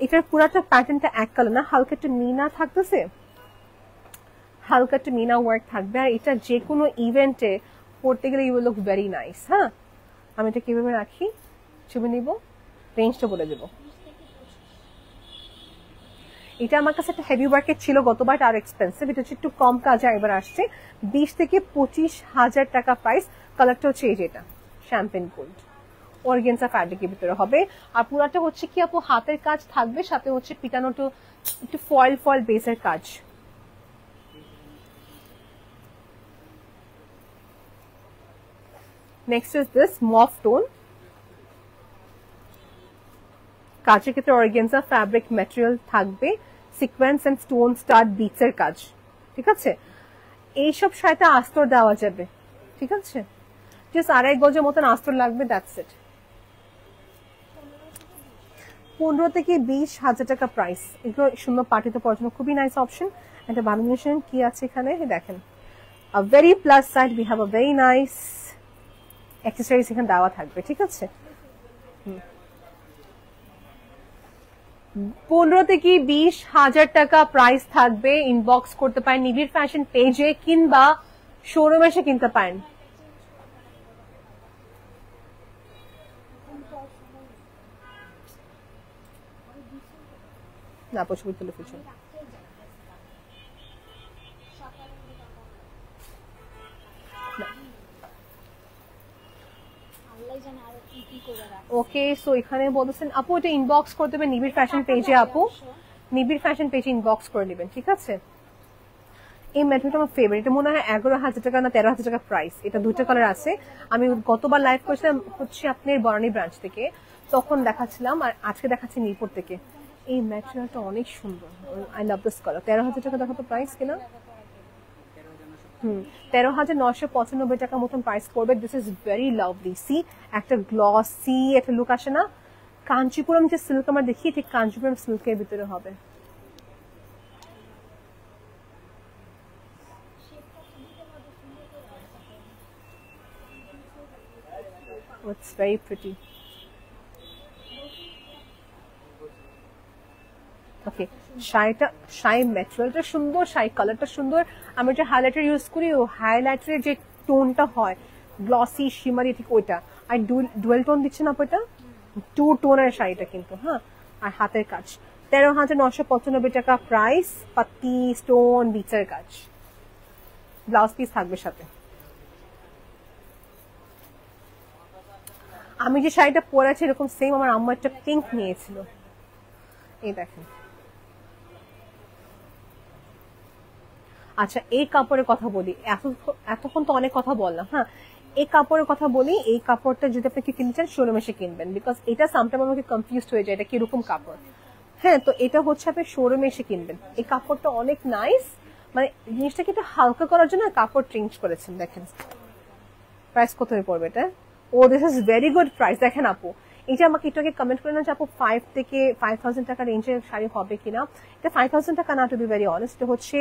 এটার পুরাটা প্যাটার্নটা এক কালার না, হালকা একটা মিনা থাকতেছে, হালকা একটা মিনা ওয়ার্ক থাকবে। আর এটা যে কোনো ইভেন্টে পড়তে গেলে you will look very nice. হ্যাঁ আমি এটা কিভাবে রাখি, ছবি নিব, রেঞ্জটা বলে দেব। এটা আমার কাছে একটা হেভি ওয়ার্কের ছিল গতবার, আর এক্সপেন্সিভ। এটা হচ্ছে একটু কম কাজে এবার আসছে, 20 থেকে 25,000 টাকা প্রাইস। কালারটা হচ্ছে এই যেটা শ্যাম্পেন গোল্ড, অর্গেনজা ফ্যাব্রিকের ভিতরে হবে। আর পুরাটা হচ্ছে কি আপু হাতের কাজ থাকবে, সাথে হচ্ছে পিটানোটো একটু ফয়েল ফয়েল বেসের কাজ। Next is this mauve tone, কাজের ক্ষেত্রে অর্গেনজা ফ্যাব্রিক ম্যাটেরিয়াল থাকবে, sequence and stone stud beads এর কাজ, ঠিক আছে। এইসব শাড়িতে আস্তর দেওয়া যাবে, ঠিক আছে, জাস্ট 2.5 গজের মতন আস্তর লাগবে, দ্যাটস ইট। 15 থেকে 20,000 টাকা প্রাইস। এগুলো সুন্দর পার্টিতে পরার জন্য খুবই নাইস অপশন। একটা বানিয়েশন কি আছে এখানে দেখেন, a very plus side, we have a very nice accessories এখানে দেওয়া থাকবে, ঠিক আছে। 15 থেকে 20,000 টাকা প্রাইস থাকবে। ইনবক্স করতে পারেন নিবিড় ফ্যাশন পেজে কিংবা শোরুমে এসে কিনতে পারেন। না ছবি তুলে ফেলছেন। ওকে সো এখানে বলতেছেন আপু এটা ইনবক্স করতে হবে নিবিড় ফ্যাশন পেজে, আপু নিবিড় ফ্যাশন পেজে ইনবক্স করে নেবেন, ঠিক আছে। এই ম্যাটেরিয়ালটা আমার ফেভারিট, এটা মনে হয় 11,000 টাকা না 13,000 টাকা প্রাইস। এটা দুটো কালার আছে। আমি গতবার লাইভ করেছিলাম হচ্ছে আপনার বনানী ব্রাঞ্চ থেকে, তখন দেখাচ্ছিলাম, আর আজকে দেখাচ্ছি মিরপুর থেকে। এই ম্যাটেরিয়ালটা অনেক সুন্দর, আই লাভ দিস কালার। 13,000 টাকা দেখো তো প্রাইস কিনা। 13,995 টাকা মতন প্রাইস পড়বে। This is very lovely, see একটা গ্লসি একটা লুক আসে না। কাঞ্চিপুরম যে সিল্ক আমরা দেখি, ঠিক কাঞ্চিপুরম সিল্কের ভিতরে হবে। It's very pretty. ওকে শাড়ি ম্যাটেরিয়ালটা সুন্দর, শাড়ি কালারটা সুন্দর। আমি যে হাইলাইটার ইউজ করি, ও হাইলাইটারের যে টোনটা হয় গ্লসি শিমারি, ঠিক ওইটা। আর ডুয়েল টোন দিচ্ছে না ওইটা, 2 টোনের শাড়িটা কিন্তু। হ্যাঁ আর হাতের কাজ। 13,995 টাকা প্রাইস, পাতি স্টোন বিচের কাজ, ব্লাউজ পিস থাকবে সাথে। আমি যে শাড়িটা পরে আছি এরকম সেম আমার আম্মা একটা পিঙ্ক নিয়েছিল, এই দেখেন। আচ্ছা এই কাপড়ের কথা বলি, এতক্ষণ তো অনেক কথা বললাম। হ্যাঁ এই কাপড়ের কথা বলি, এই কাপড়টা যদি আপনি কিনতে চান শোরুমে এসে কিনবেন, বিকজ এটা সামটাইম আমাকে কনফিউজড হয়ে যায় এটা কিরকম কাপড়। হ্যাঁ তো এটা হচ্ছে আপনি শোরুমে এসে কিনবেন। এই কাপড়টা অনেক নাইস, মানে জিনিসটাকে একটু হালকা করার জন্য কাপড় চেঞ্জ করেছেন। দেখেন প্রাইস কত পড়বে এটা। Oh this is very good price. দেখেন আপু এই যে আমাকে একটু আগে কমেন্ট করে না যে আপু 5 থেকে 5000 টাকা রেঞ্জের শাড়ি হবে কিনা, এটা 5000 টাকা না, টু বি ভেরি অনেস্ট। এটা হচ্ছে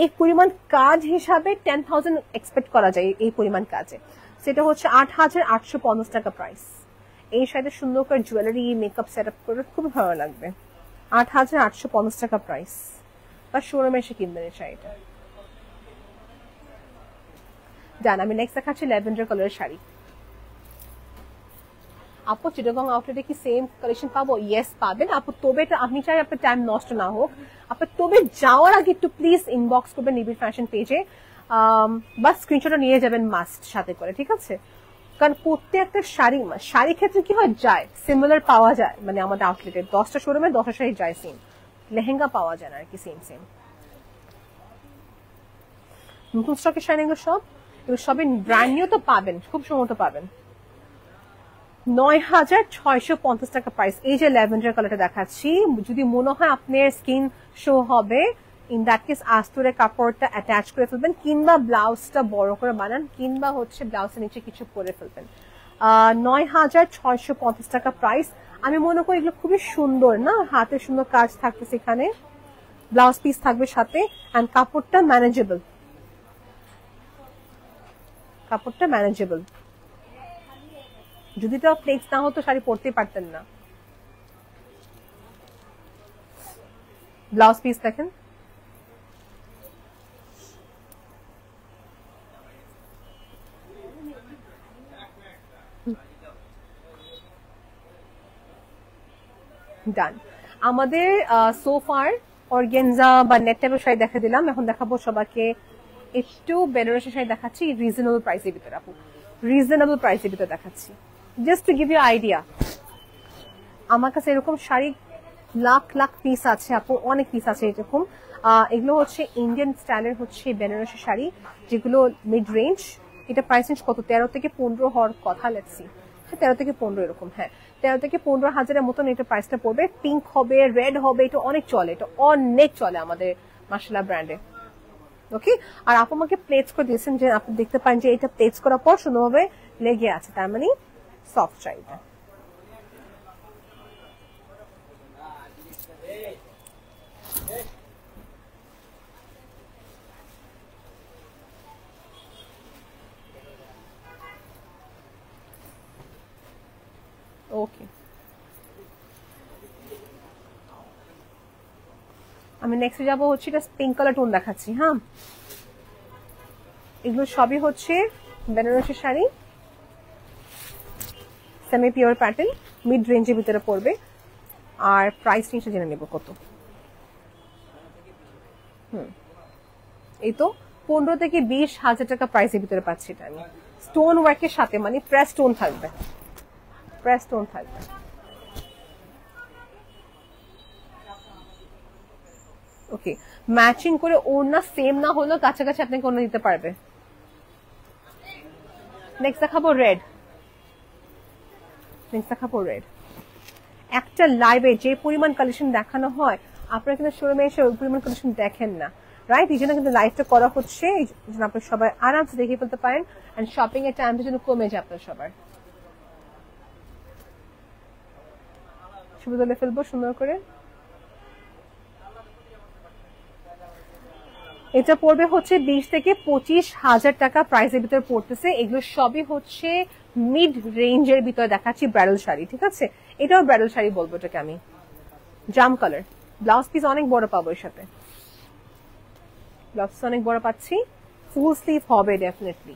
এই পরিমাণ কাজ হিসাবে 10,000 এক্সপেক্ট করা যায় এই পরিমাণ কাজে। সেটা হচ্ছে 8,850 টাকা প্রাইস। এই শাড়িতে সুন্দর করে জুয়েলারি মেকআপ সেট আপ করে খুব ভালো লাগবে। 8,850 টাকা প্রাইস, বা শোরুমে এসে কিনবেন এই শাড়িটা। ডান। আমি নেক্সট দেখাচ্ছি ল্যাভেন্ডার কালারের শাড়ি। আপু চিটাগং আউটলেটে কি সেম কালেকশন পাবো? ইয়েস পাবেন আপু, তবে আপনি চাই আপনার টাইম নষ্ট না হোক, আপনার তবে যাওয়ার আগে একটু প্লিজ ইনবক্স করবেন নিবিড় ফ্যাশন পেজে, বা স্ক্রিনশটটা নিয়ে যাবেন মাস্ট সাথে করে, ঠিক আছে? কারণ প্রত্যেকটা শাড়ি ক্ষেত্রে কি হয়, যায় সিমিলার পাওয়া যায়, মানে আমাদের আউটলেটে 10টা শোরুমে 10টা শাড়ি যায় সেম, লেহেঙ্গা পাওয়া যায় না আর কি সেম সেম। নতুন স্টকের শাড়ি এগুলো সবই ব্র্যান্ড নিউ তো পাবেন, খুব সম্ভবত পাবেন। 9,650 টাকা প্রাইস। এই যে ল্যাভেন্ডার কালারটা দেখাচ্ছি, যদি মনে হয় আপনার স্কিন শো হবে, ইন দ্যাট কেস আস্তরের কাপড়টা অ্যাটাচ করে ফেলবেন, কিংবা ব্লাউজটা বড় করে বানান, কিংবা হচ্ছে ব্লাউজের নিচে কিছু পরে ফেলবেন। 9,650 টাকা প্রাইস। আমি মনে করি এগুলো খুবই সুন্দর না, হাতে সুন্দর কাজ থাকতেছে, এখানে ব্লাউজ পিস থাকবে সাথে, অ্যান্ড কাপড়টা ম্যানেজেবল, কাপড়টা ম্যানেজেবল। যদি তো ফ্লেক্স না হতো শাড়ি পরতে পারতেন না। ব্লাউজ পিস দেখেন, ডান। আমাদের সোফার অর্গেনজা বা নেট টাইপের শাড়ি দেখা দিলাম, এখন দেখাবো সবাইকে একটু বেনারসি শাড়ি দেখাচ্ছি রিজনেবল প্রাইসের ভিতরে। আপু রিজনেবল প্রাইসের ভিতরে দেখাচ্ছি, just to give you idea. আমার কাছে এরকম শাড়ি লাখ লাখ পিস আছে আপু, অনেক পিস আছে এরকম। এগুলো হচ্ছে ইন্ডিয়ান স্টাইলের হচ্ছে বেনারসি শাড়ি, যেগুলো মিড রেঞ্জ। এটা প্রাইস রেঞ্জ কত, 13 থেকে 15 হওয়ার কথা, লেটসি। হ্যাঁ 13 থেকে 15 এরকম, হ্যাঁ 13 থেকে 15,000-এর মতন এটা প্রাইসটা পড়বে। পিঙ্ক হবে, রেড হবে, এটা অনেক চলে, এটা অনেক চলে আমাদের মাশাআল্লাহ ব্র্যান্ডে। ওকে, আর আপু আমাকে প্লেটস করে দিয়েছেন, যে আপনি দেখতে পান যে এটা প্লেটস করার পর সুন্দরভাবে লেগে আছে, তার মানে সফট শাড়িটা। ওকে, আমি নেক্সট যাবো হচ্ছে এটা পিঙ্ক কালার টোন দেখাচ্ছি। হ্যাঁ, এগুলো সবই হচ্ছে Banarasi sari, semi pure pattern, mid রেঞ্জের ভিতরে পড়বে। আর প্রাইস নিচে জেনে নেব কত। এই তো 15 থেকে 20,000 টাকা প্রাইসের ভিতরে পাচ্ছি এটা আমি, স্টোন ওয়ার্কের সাথে, মানে প্রেস স্টোন থাকবে, প্রেস স্টোন থাকবে। ওকে, ম্যাচিং করে ওড়না সেম না হলেও কাছাকাছি আপনাকে ওড়না দিতে পারবে। নেক্সট দেখাবো রেড। নেক্সট দেখাবো রেড। একটা লাইভে যে পরিমাণ কালেকশন দেখানো হয়, আপনারা কিন্তু শোরুমে এসে ওই পরিমাণ কালেকশন দেখেন না, রাইট? এই জন্য কিন্তু লাইভটা করা হচ্ছে, এই জন্য আপনারা সবাই আরামসে দেখে ফেলতে পারেন, এন্ড শপিং এর টাইমটা যেন কমে যায় আপনার সবার। শুভ তুলে ফেলবো সুন্দর করে। এটা পড়বে হচ্ছে 20 থেকে 25,000 টাকা প্রাইসের ভিতরে পড়তেছে। এগুলো সবই হচ্ছে মিড রেঞ্জের ভিতরে দেখাচ্ছি ব্রাইডাল শাড়ি, ঠিক আছে? এটাও ব্রাইডাল শাড়ি বলবো এটাকে আমি। জাম কালার, ব্লাউজ পিস অনেক বড় পাবো এর সাথে, ব্লাউজ পিস অনেক বড় পাচ্ছি, ফুল স্লিভ হবে ডেফিনেটলি।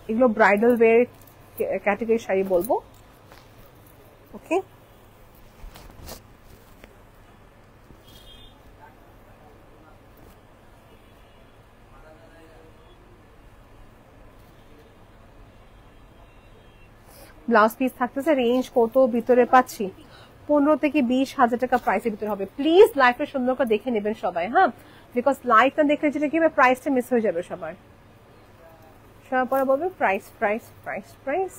এগুলো ব্রাইডাল ওয়্যার ক্যাটাগরি শাড়ি বলবো। ওকে, ব্লাউজ পিস থাকতেছে, রেঞ্জ কত ভিতরে পাচ্ছি, 15 থেকে 20,000 টাকা প্রাইসের ভিতরে হবে। প্লিজ লাইফটা সুন্দর করে দেখে নেবেন সবাই, হ্যাঁ, বিকজ লাইফটা দেখলে যেটা কি হবে, প্রাইসটা মিস হয়ে যাবে সবার। সবার পরে বলবে price price price price.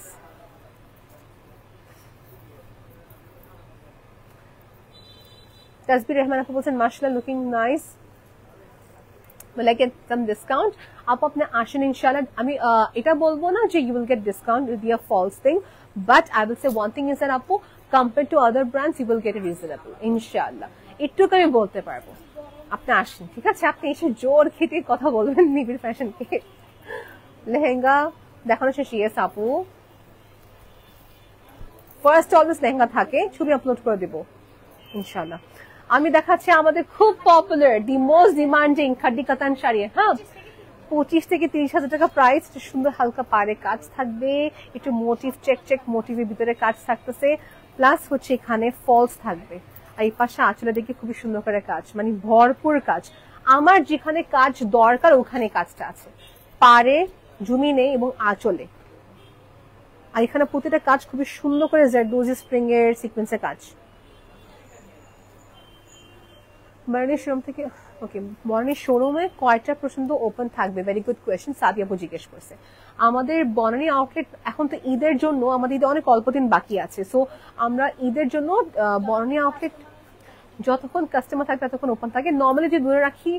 Tasbir Rahman আপু বলছেন মাশাআল্লাহ looking nice. will I get some discount? আপু আপনি আসেন ইনশাআল্লাহ। আমি এটা বলবো না যে you will get discount, it will be a false thing, but I will say one thing is that আপু compared to other brands you will get it reasonable ইনশাআল্লাহ, একটুকু আমি বলতে পারবো। আপনি আসেন, ঠিক আছে? আপনি এসে জোর খেতে কথা বলবেন নিবিড় ফ্যাশনকে। লেহেঙ্গা দেখানো শেষ? ইয়েস আপু, ফার্স্ট অলওয়েজ লেহেঙ্গা থাকে, ছবি আপলোড করে দেবো ইনশাআল্লাহ। আমি দেখাচ্ছি আমাদের খুব পপুলার, দি মোস্ট ডিমান্ডিং খাড্ডি কাতান শাড়ি। হ্যাঁ, 25 থেকে 30,000 টাকা প্রাইস। সুন্দর হালকা পাড়ে কাজ থাকবে, একটু মোটিভ চেক মোটিভের ভিতরে কাজ থাকতেছে, প্লাস হচ্ছে এখানে ফলস থাকবে। আর এই পাশে আঁচলে দেখে খুবই সুন্দর করে কাজ, মানে ভরপুর কাজ। আমার যেখানে কাজ দরকার ওখানে কাজটা আছে, পাড়ে, জুমিনে এবং আঁচলে। আর এখানে প্রতিটা কাজ খুবই সুন্দর করে জারদোজি স্প্রিং এর সিকোয়েন্সের কাজ। বনানী শোরুম থেকে, ওকে, বনানী শোরুমে কয়টা পর্যন্ত ওপেন থাকবে? ভেরি গুড কোয়েশ্চেন, সাদিয়া আপু জিজ্ঞেস করছে। আমাদের বনানী আউটলেট এখন তো ঈদের জন্য, আমাদের ঈদে অনেক অল্প দিন বাকি আছে, সো আমরা ঈদের জন্য বনানী আউটলেট যতক্ষণ কাস্টমার থাকে ততক্ষণ ওপেন থাকে। নর্মালি যদি ধরে রাখি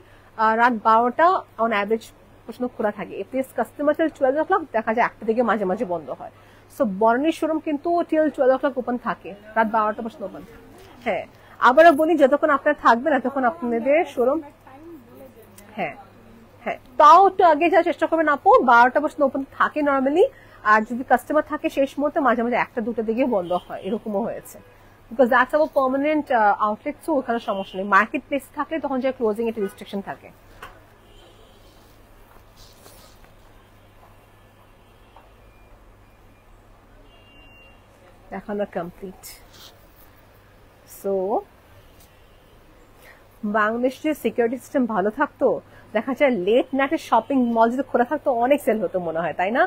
রাত 12টা অন অ্যাভারেজ পর্যন্ত খোলা থাকে। এফএস কাস্টমার টিল 12 o'clock, দেখা যায় 1টা থেকে মাঝে মাঝে বন্ধ হয়। সো বনানী শোরুম কিন্তু টিল 12 o'clock ওপেন থাকে, রাত 12টা পর্যন্ত ওপেন। হ্যাঁ, আবারও বলি, যতক্ষণ আপনারা থাকবেন ততক্ষণ আপনাদের শোরুম, হ্যাঁ হ্যাঁ, তাও একটু আগে যাওয়ার চেষ্টা করবেন আপু। 12টা পর্যন্ত ওপেন থাকে নর্মালি, আর যদি কাস্টমার থাকে শেষ মুহূর্তে মাঝে মাঝে 1টা 2টা দিকে বন্ধ হয়, এরকমও হয়েছে। Because that's our permanent outlet, so ওখানে সমস্যা নেই। মার্কেট প্লেস থাকলে তখন যে ক্লোজিং একটা রেস্ট্রিকশন থাকে। দেখানো কমপ্লিট। সো বাংলাদেশের সিকিউরিটি সিস্টেম ভালো থাকতো, দেখা যায় লেট নাইটে শপিং মল যদি খোলা থাকতো অনেক সেল হতো মনে হয়, তাই না?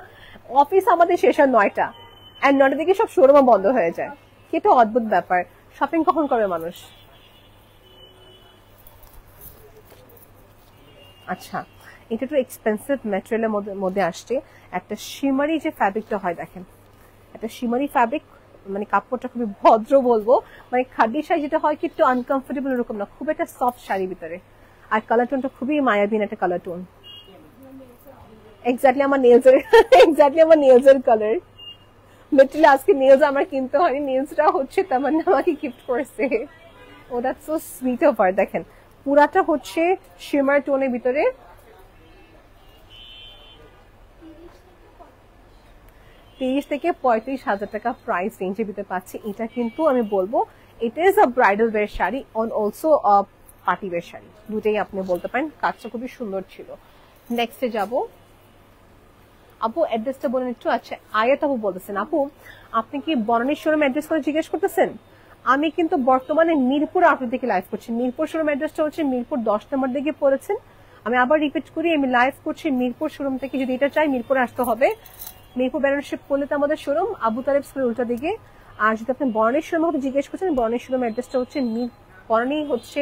অফিস আমাদের শেষ হয় 9টা, আর 9টা থেকে সব শোরুমও বন্ধ হয়ে যায়। এটা অদ্ভুত ব্যাপার, শপিং কখন করবে মানুষ? আচ্ছা, এটা একটু এক্সপেন্সিভ ম্যাটেরিয়ালের মধ্যে আসছে। একটা শিমারি যে ফ্যাব্রিকটা হয়, দেখেন, একটা শিমারি ফ্যাব্রিক, মানে কাপড়টা খুবই ভদ্র বলবো, মানে খাড্ডি শাড়ি যেটা হয় কি একটু আনকমফোর্টেবল এরকম না, খুব একটা সফট শাড়ির ভিতরে। আর কালার টোনটা খুবই মায়াবীন একটা কালার টোন, এক্স্যাক্টলি আমার নেলসের কালার। লিটারালি আজকে নেলস আমার কিনতে হয়নি, নেলসটা হচ্ছে তামান্না আমাকে গিফট করছে। Oh that's so sweet of her. দেখেন পুরাটা হচ্ছে শিমার টোনের ভিতরে, 30 থেকে 35,000 টাকা প্রাইস রেঞ্জের ভিতরে পাচ্ছি। এটা কিন্তু আমি বলবো it is a bridal wear sari and also party wear sari, দুটাই আপনি বলতে পারেন। কাজটা খুবই সুন্দর ছিল। নেক্সটে যাব আপু, অ্যাড্রেসটা বলেন একটু। আচ্ছা, আয়াত আপু বলতেছেন, আপু আপনি কি বনানী শোরুম অ্যাড্রেস করে জিজ্ঞেস করতেছেন? আমি কিন্তু বর্তমানে মিরপুর আউটলেট থেকে লাইভ করছি। মিরপুর শোরুম অ্যাড্রেসটা হচ্ছে মিরপুর 10 নম্বর দিকে পড়েছেন। আমি আবার রিপিট করি, আমি লাইভ করছি মিরপুর শোরুম থেকে। যদি এটা চাই মিরপুরে আসতে হবে, মিরপুর ব্যানারশিপ করলে তো আমাদের শোরুম আবু তালেব স্কুলের উল্টা দিকে। আর যদি আপনি বনানী শোরুম জিজ্ঞেস করছেন, বনানী শোরুম অ্যাড্রেসটা হচ্ছে বনানী হচ্ছে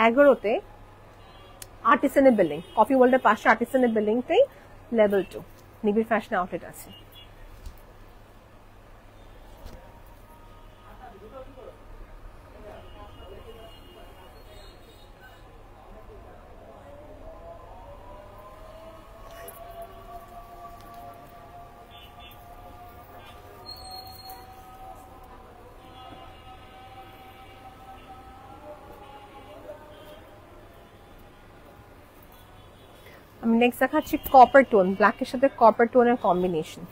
11তে আর্টিসানের বিল্ডিং, কফি ওয়ার্ল্ডের পাশে আর্টিসানের বিল্ডিংটাই লেভেল 2 নিবিড় ফ্যাশন আউটলেট আছে। আমি নেক্সট দেখাচ্ছি কপার টোন, ব্ল্যাকের সাথে কপার টোনের কম্বিনেশন।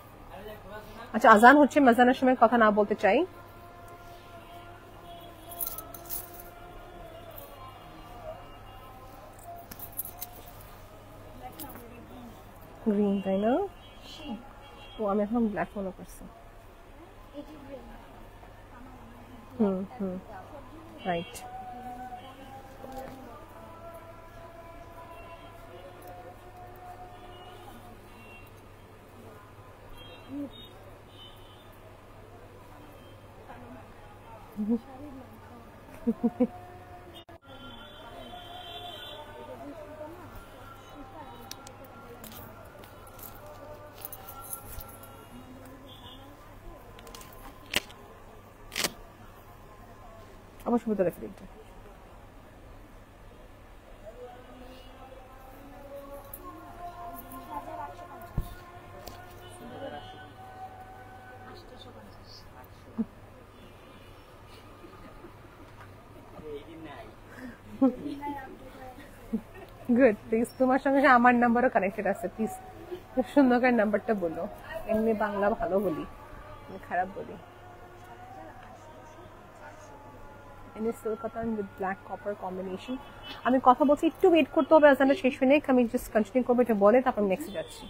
আচ্ছা, আজান হচ্ছে, আজানের সময় কথা না বলতে চাই। গ্রিন, তাই না? তো আমি এখন ব্ল্যাক ফলো করছি। রাইট। অবশ্যই ভিতরে ফিল্টার। গুড, প্লিজ তোমার সঙ্গে আমার নাম্বারও কানেক্টেড আছে, প্লিজ সুন্দর করে নাম্বারটা বলো। এমনি বাংলা ভালো বলি, খারাপ বলি। Silk cotton with black copper combination. আমি কথা বলছি, একটু ওয়েট করতে হবে, আজানটা শেষ হয়ে নেই, আমি জাস্ট কন্টিনিউ করবো, এটা বলে তারপর নেক্সট যাচ্ছি।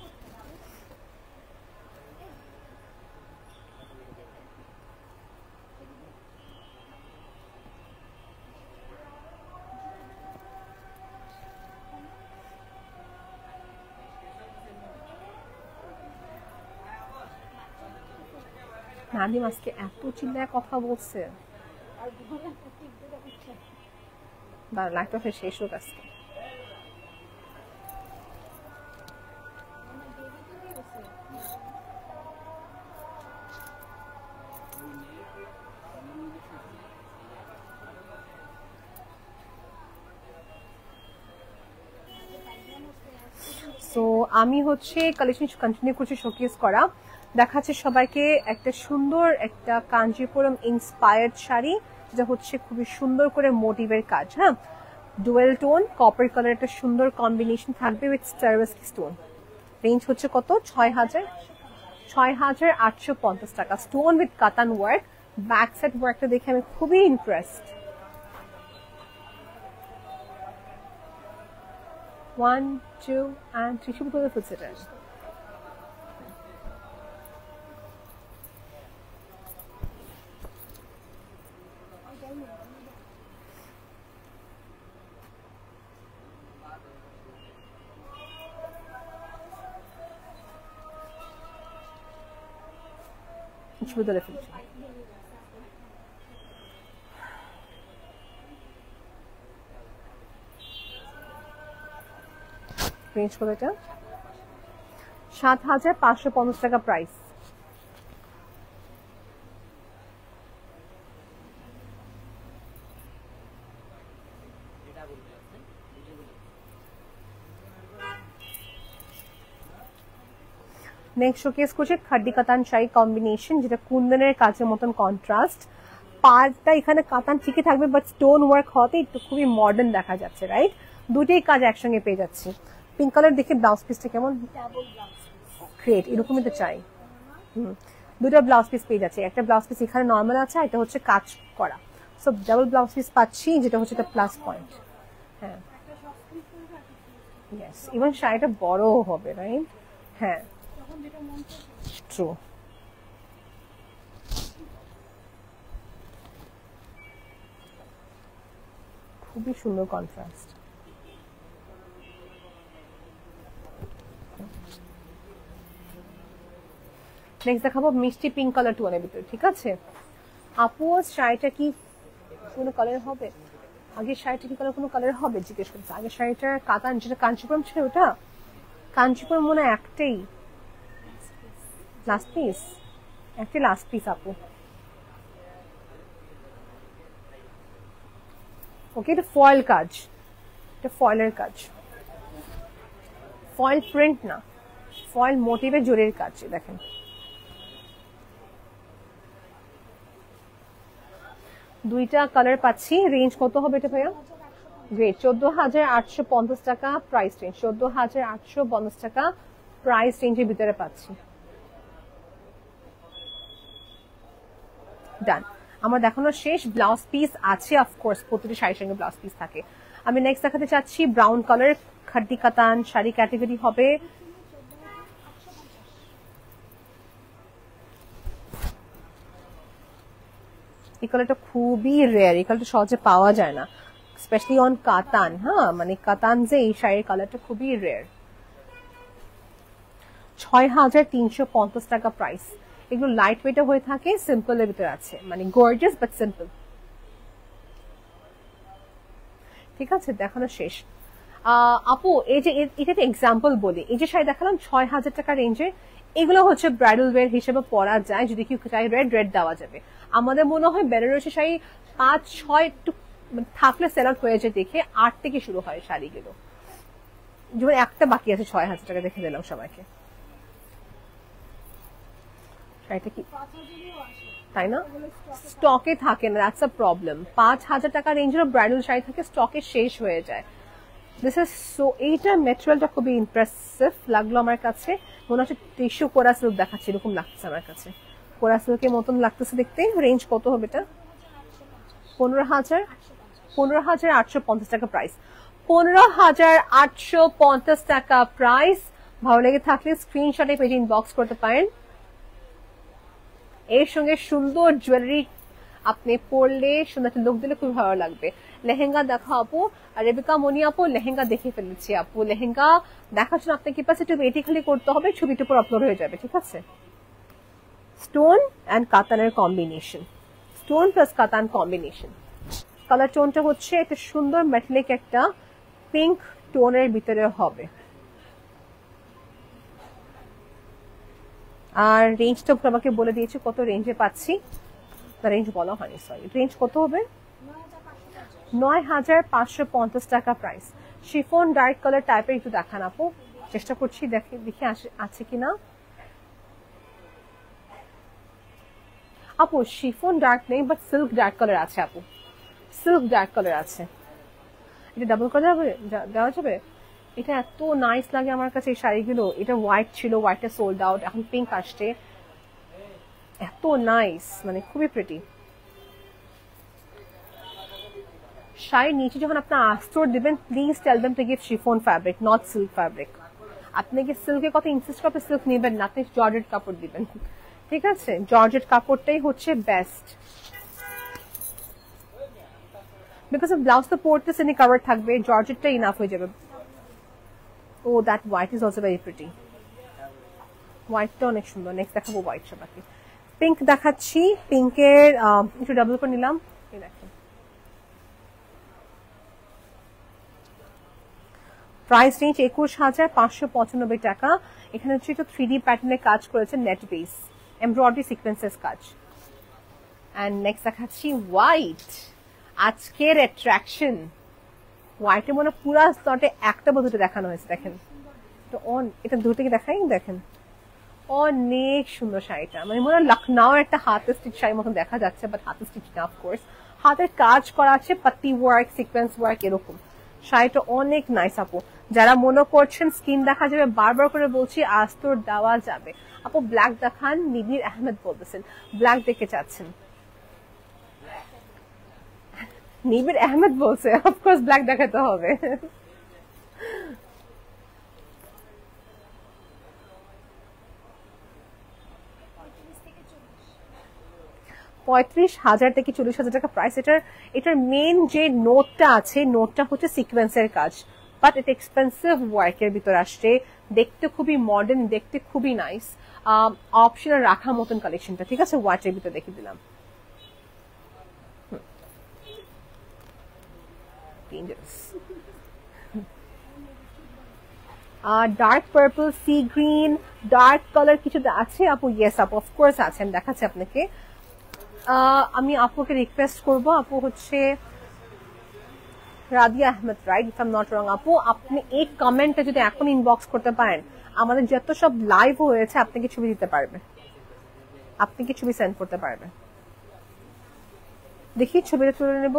নাদিম আজকে এত চিল্লায় কথা বলছে, লাইটটা শেষ হোক আজকে। সো আমি হচ্ছে কালেকশন কন্টিনিউ করছি শোকেস করা, দেখাচ্ছে সবাইকে একটা সুন্দর একটা কাঞ্জিপুরম ইন্সপায়ার্ড শাড়ি, যেটা হচ্ছে খুবই সুন্দর করে মোটিভের কাজ। হ্যাঁ, ডুয়েল টোন কপার কালার একটা সুন্দর কম্বিনেশন থাকবে উইথ সার্ভিসকি স্টোন। রেঞ্জ হচ্ছে কত? 6,850 টাকা। স্টোন উইথ কাতান ওয়ার্ক, ব্যাক সাইড ওয়ার্কটা দেখে আমি খুবই ইমপ্রেসড। 1, 2 and 3 শুধু করে ফেলছে এটা। শুধু ধরে ফেলছে। রেঞ্জ কত এটা? 7,550 টাকা প্রাইস। নেক্সট শোকেস করছে খাড্ডি কাতান শাড়ি কম্বিনেশন, যেটা কুন্দনের কাজের মতন কন্ট্রাস্ট। পাড়টা এখানে কাতান ঠিকই থাকবে, বাট স্টোন ওয়ার্ক হতে একটু খুবই মডার্ন দেখা যাচ্ছে, রাইট? দুটোই কাজ একসঙ্গে পেয়ে যাচ্ছি। পিঙ্ক কালার দেখে ব্লাউজ পিসটা কেমন? গ্রেট, এরকমই তো চাই। দুটো ব্লাউজ পিস পেয়ে যাচ্ছে, একটা ব্লাউজ পিস এখানে নর্মাল আছে, এটা হচ্ছে কাজ করা, সো ডাবল ব্লাউজ পিস পাচ্ছি, যেটা হচ্ছে একটা প্লাস পয়েন্ট। হ্যাঁ, ইয়েস, ইভেন শাড়িটা বড়ও হবে, রাইট? হ্যাঁ, ট্রু। খুবই সুন্দর কন্ট্রাস্ট। নেক্সট দেখাবো মিষ্টি পিঙ্ক কালার টোনের ভিতরে, ঠিক আছে? আপু শাড়িটা কি কোনো কালার হবে? আগের শাড়িটা কি কোনো কালার হবে জিজ্ঞেস করছে। আগের শাড়িটার কাতান যেটা কাঞ্চিপুরম ছিল, ওটা কাঞ্চিপুরম মনে হয় একটাই লাস্ট পিস, একটাই লাস্ট পিস আপু। ওকে, এটা ফয়েল কাজ, এটা ফয়েলের কাজ, ফয়েল প্রিন্ট না, ফয়েল মোটিভের জোরের কাজ। দেখেন দুইটা কালার পাচ্ছি। রেঞ্জ কত হবে এটা ভাইয়া? গ্রেট, 14,850 টাকা প্রাইস রেঞ্জ। 14,850 টাকা প্রাইস রেঞ্জের ভিতরে পাচ্ছি। ডান, আমার দেখানো শেষ। ব্লাউজ পিস আছে অফকোর্স, প্রতিটি শাড়ির সঙ্গে ব্লাউজ পিস থাকে। আমি নেক্সট দেখাতে চাচ্ছি ব্রাউন কালার খাড্ডি কাতান শাড়ি ক্যাটাগরি হবে। এই কালারটা খুবই রেয়ার, এই কালারটা সহজে পাওয়া যায় না, স্পেশালি অন কাতান। হ্যাঁ, মানে কাতান যে এই শাড়ির কালারটা খুবই রেয়ার। 6,350 টাকা প্রাইস। এগুলো লাইট ওয়েট হয়ে থাকে, সিম্পল এর ভিতরে আছে, মানে গর্জিয়াস বাট সিম্পল। ঠিক আছে, দেখানো শেষ। আপু এই যে এটা এক্সাম্পল বলি, এই যে শাড়ি দেখালাম 6,000 টাকা রেঞ্জে, এগুলো হচ্ছে ব্রাইডাল ওয়্যার হিসেবে পরা যায়, যদি কেউ চাই রেড দেওয়া যাবে। আমাদের মনে হয় বেনারসি শাড়ি 5-6 একটু থাকলে সেল আউট হয়ে যায়, দেখে 8 থেকে শুরু হয় শাড়িগুলো। যেমন একটা বাকি আছে 6,000 টাকা, দেখে দিলাম সবাইকে। শাড়িটা কি তাই না, স্টকে থাকে না, দ্যাটস আ প্রবলেম। 5,000 টাকা রেঞ্জের ব্রাইডাল শাড়ি থাকে, স্টকে শেষ হয়ে যায়। দিস ইজ সো, এইটা ম্যাটেরিয়ালটা খুবই ইমপ্রেসিভ লাগলো আমার কাছে। মনে হচ্ছে টিস্যু কোরা সিল্ক দেখাচ্ছে, এরকম লাগছে আমার কাছে, কোরা সিল্কের মতন লাগতেছে দেখতে। রেঞ্জ কত হবে এটা? 15,850 টাকা প্রাইস। 15,850 টাকা প্রাইস। ভালো লেগে থাকলে স্ক্রিনশটে পেজে ইনবক্স করতে পারেন। এর সঙ্গে সুন্দর জুয়েলারি আপনি পরলে, সুন্দর একটা লুক দিলে খুবই ভালো লাগবে। লেহেঙ্গা দেখা আপু, আর রেবিকা মনি আপু লেহেঙ্গা দেখে ফেলেছি আপু। লেহেঙ্গা দেখার জন্য আপনাকে পাশে একটু এটি খালি করতে হবে, ছবিটার উপর আপলোড হয়ে যাবে, ঠিক আছে? স্টোন অ্যান্ড কাতানের কম্বিনেশন, স্টোন প্লাস কাতান কম্বিনেশন। কালার টোনটা হচ্ছে একটা সুন্দর মেটালিক একটা পিঙ্ক টোনের ভিতরে হবে। আর রেঞ্জটা আমাকে বলে দিয়েছে কত রেঞ্জে পাচ্ছি, রেঞ্জ বলা হয়নি, সরি। রেঞ্জ কত হবে? 9,550 টাকা প্রাইস। শিফন ডার্ক কালার টাইপের একটু দেখান আপু, চেষ্টা করছি দেখি আছে কিনা। আপু শিফন ডার্ক নেই, বাট সিল্ক ডার্ক কালার আছে আপু, সিল্ক ডার্ক কালার আছে। এটা ডাবল করা যাবে, দেওয়া যাবে? এটা এত নাইস লাগে আমার কাছে এই শাড়িগুলো। এটা হোয়াইট ছিল, হোয়াইটটা সোল্ড আউট, এখন পিঙ্ক আসছে, এত নাইস, মানে খুবই প্রিটি। শাড়ির নিচে যখন আপনার আস্তর দিবেন, please tell them to give chiffon fabric, not silk fabric. আপনি কি সিল্কের কথা ইনসিস্ট করবে, সিল্ক নেবেন না, আপনি জর্জেট কাপড় দিবেন, ঠিক আছে? জর্জেট কাপড়টাই হচ্ছে বেস্ট, বিকজ ব্লাউজ তো পরতেছে নি, কাভার থাকবে, জর্জেটটা ইনাফ হয়ে যাবে। Oh that white is also very pretty, হোয়াইটটা অনেক সুন্দর। নেক্সট দেখাবো হোয়াইট সবাইকে। পিঙ্ক দেখাচ্ছি, পিঙ্কের একটু ডাবল করে নিলাম, এই দেখেন। প্রাইস রেঞ্জ 21,595 টাকা। এখানে হচ্ছে একটু 3D প্যাটার্নে কাজ করেছে, নেট বেস এমব্রয়ডারি সিকোয়েন্সেস কাজ। এন্ড নেক্সট দেখাচ্ছি হোয়াইট, আজকের অ্যাট্রাকশন। হোয়াইটে মনে পুরা স্লটে একটা বা দুটো দেখানো হয়েছে, দেখেন তো অন, এটা দুটো থেকে দেখাই, দেখেন অনেক সুন্দর শাড়িটা। মানে মনে হয় লখনউ একটা হাতে স্টিচ শাড়ির মতন দেখা যাচ্ছে, বাট হাতে স্টিচ না, অফকোর্স হাতের কাজ করা আছে, পাতি ওয়ার্ক, সিকোয়েন্স ওয়ার্ক, এরকম। শাড়িটা অনেক নাইস আপু। যারা মনে করছেন স্কিন দেখা যাবে, বারবার করে বলছি আস্তর দেওয়া যাবে। আপু ব্ল্যাক দেখান, নিবির আহমেদ বলতেছেন ব্ল্যাক দেখে চাচ্ছেন। নিবির আহমেদ বলছে অফকোর্স ব্ল্যাক দেখাতে হবে। 35,000 থেকে 40,000 টাকা প্রাইস। এটার মেন যে নোটটা আছে, নোটটা হচ্ছে সিকোয়েন্সের কাজ, বাট এটা এক্সপেন্সিভ ওয়ার্কের ভিতর আসছে, দেখতে খুবই মডার্ন, দেখতে খুবই নাইস। অপশনাল রাখার মতন কালেকশনটা, ঠিক আছে? ওয়াটের ভিতর দেখিয়ে দিলাম। Dark purple, sea green, dark colour কিছু আছে আপু? ইয়েস আপু, অফকোর্স আছে, আমি দেখাচ্ছি আপনাকে। আমি আপুকে রিকোয়েস্ট করবো, আপু হচ্ছে Radia Ahmed, right? If I am not wrong. আপু আপনি এই কমেন্টটা যদি এখন ইনবক্স করতে পারেন, আমাদের যত সব লাইভ হয়েছে আপনি কি ছবি দিতে পারবে, আপনি কি ছবি সেন্ড করতে পারবে? দেখি ছবিটা তুলে নেব।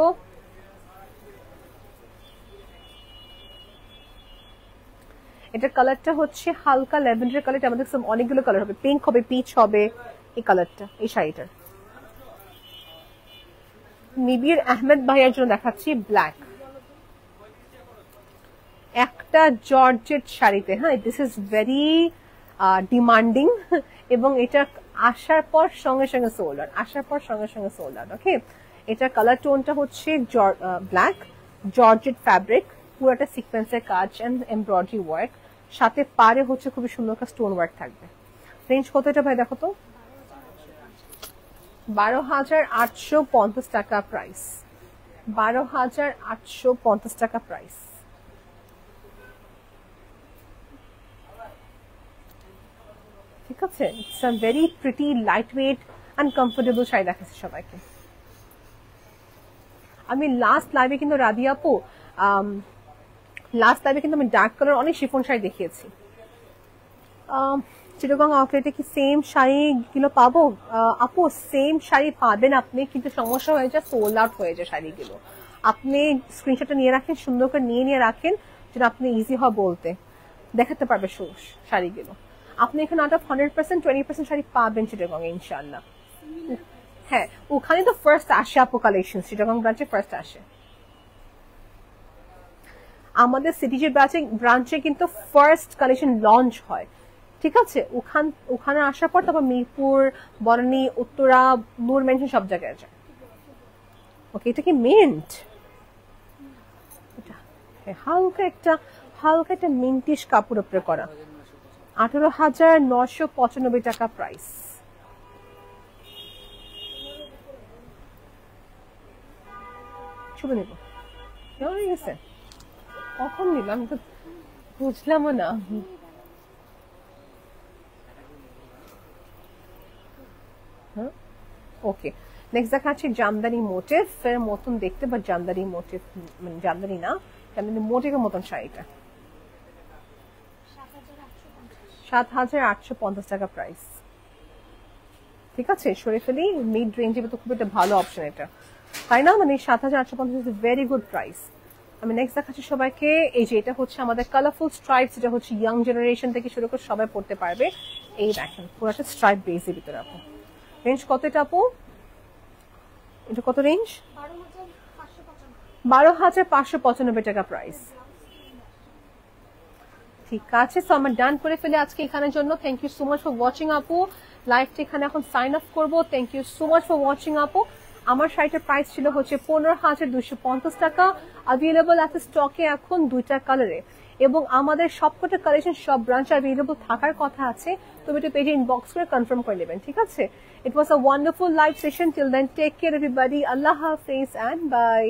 এটার কালারটা হচ্ছে হালকা ল্যাভেন্ডার কালার, আমাদের অনেকগুলো কালার হবে, পিঙ্ক হবে, পিচ হবে, এই কালারটা এই শাড়িটার। নিবির আহমেদ ভাইয়ার জন্য দেখাচ্ছি ব্ল্যাক, একটা জর্জেট শাড়িতে। হ্যাঁ, দিস ইজ ভেরি ডিমান্ডিং, এবং এটা আসার পর সঙ্গে সঙ্গে সোল্ড আউট, আসার পর সঙ্গে সঙ্গে সোল্ড আউট। ওকে, এটা কালার টোনটা হচ্ছে ব্ল্যাক, জর্জেট ফ্যাব্রিক, পুরোটা সিকোয়েন্সের কাজ এন্ড এমব্রয়ডারি ওয়ার্ক, সাথে পারে হচ্ছে খুবই সুন্দর একটা স্টোন ওয়ার্ক থাকবে। রেঞ্জ কত এটা ভাই দেখো তো? 12,850 টাকা প্রাইস, 12,850 টাকা প্রাইস। ঠিক আছে, it's a very pretty, light weight and comfortable sari দেখাচ্ছি সবাইকে। আমি লাস্ট লাইভে কিন্তু রাদিয়া আপু, লাস্ট লাইভে কিন্তু আমি ডার্ক কালার অনেক শিফন শাড়ি দেখিয়েছি। চিটাগং আউটলেটে কি সেম শাড়িগুলো পাবো? আপু সেম শাড়ি পাবেন আপনি, কিন্তু সমস্যা হয়ে যায় সোল্ড আউট হয়ে যায় শাড়িগুলো। আপনি স্ক্রিনশটটা নিয়ে রাখেন, সুন্দর করে নিয়ে রাখেন, যেটা আপনি ইজি হয় বলতে, দেখাতে পারবে শাড়িগুলো। আপনি এখানে আউট অফ 100% 20% শাড়ি পাবেন চিটাগং এ ইনশাআল্লাহ। হ্যাঁ, ওখানে তো ফার্স্ট আসে আপু কালেকশন, চিটাগং ব্রাঞ্চে ফার্স্ট আসে। আমাদের সিটিজি ব্রাঞ্চে কিন্তু ফার্স্ট কালেকশন লঞ্চ হয়, ঠিক আছে? ওখানে আসার পর তারপর মিরপুর, বনানী, উত্তরা, নূর মেনশন সব জায়গায় যায়। ওকে, এটা কি মিন্ট? হালকা একটা মিন্টিশ কাপড় উপরে করা, 18,995 টাকা প্রাইস। ছবি নেব হয়ে গেছে, কখন নিলাম তো বুঝলামও না। ওকে, নেক্সট দেখাচ্ছি জামদানি মোটিভ এর মতন দেখতে, বা জামদানি মোটিভ মানে জামদানি না, জামদানি মোটিভের মতন শাড়িটা 7,850 টাকা প্রাইস। ঠিক আছে, সরে ফেলি, মিড রেঞ্জে তো খুব একটা ভালো অপশন এটা, তাই না? মানে 7,850 ইজ ভেরি গুড প্রাইস। আমি নেক্সট দেখাচ্ছি সবাইকে, এই যে এটা হচ্ছে আমাদের কালারফুল স্ট্রাইপস, যেটা হচ্ছে ইয়াং জেনারেশন থেকে শুরু করে সবাই পড়তে পারবে। এই দেখেন পুরোটা স্ট্রাইপ বেসের ভিতরে আপু। রেঞ্জ কত এটা আপু? এটা কত রেঞ্জ? 12,595 টাকা প্রাইস। ঠিক আছে, সো আমরা ডান করে ফেলে আজকে এখানের জন্য। Thank you so much for watching আপু। লাইভটা এখানে এখন সাইন অফ করবো। Thank you so much for watching আপু। আমার শাড়িটার প্রাইস ছিল হচ্ছে 15,250 টাকা। অ্যাভেলেবল আছে স্টকে এখন 2টা কালারে, এবং আমাদের সবকটা কালেকশন সব ব্রাঞ্চ অ্যাভেলেবল থাকার কথা আছে। তুমি একটু পেজে ইনবক্স করে কনফার্ম করে নেবেন, ঠিক আছে? It was a wonderful live session. Till then take care everybody. আল্লাহ হাফেজ এন্ড বাই।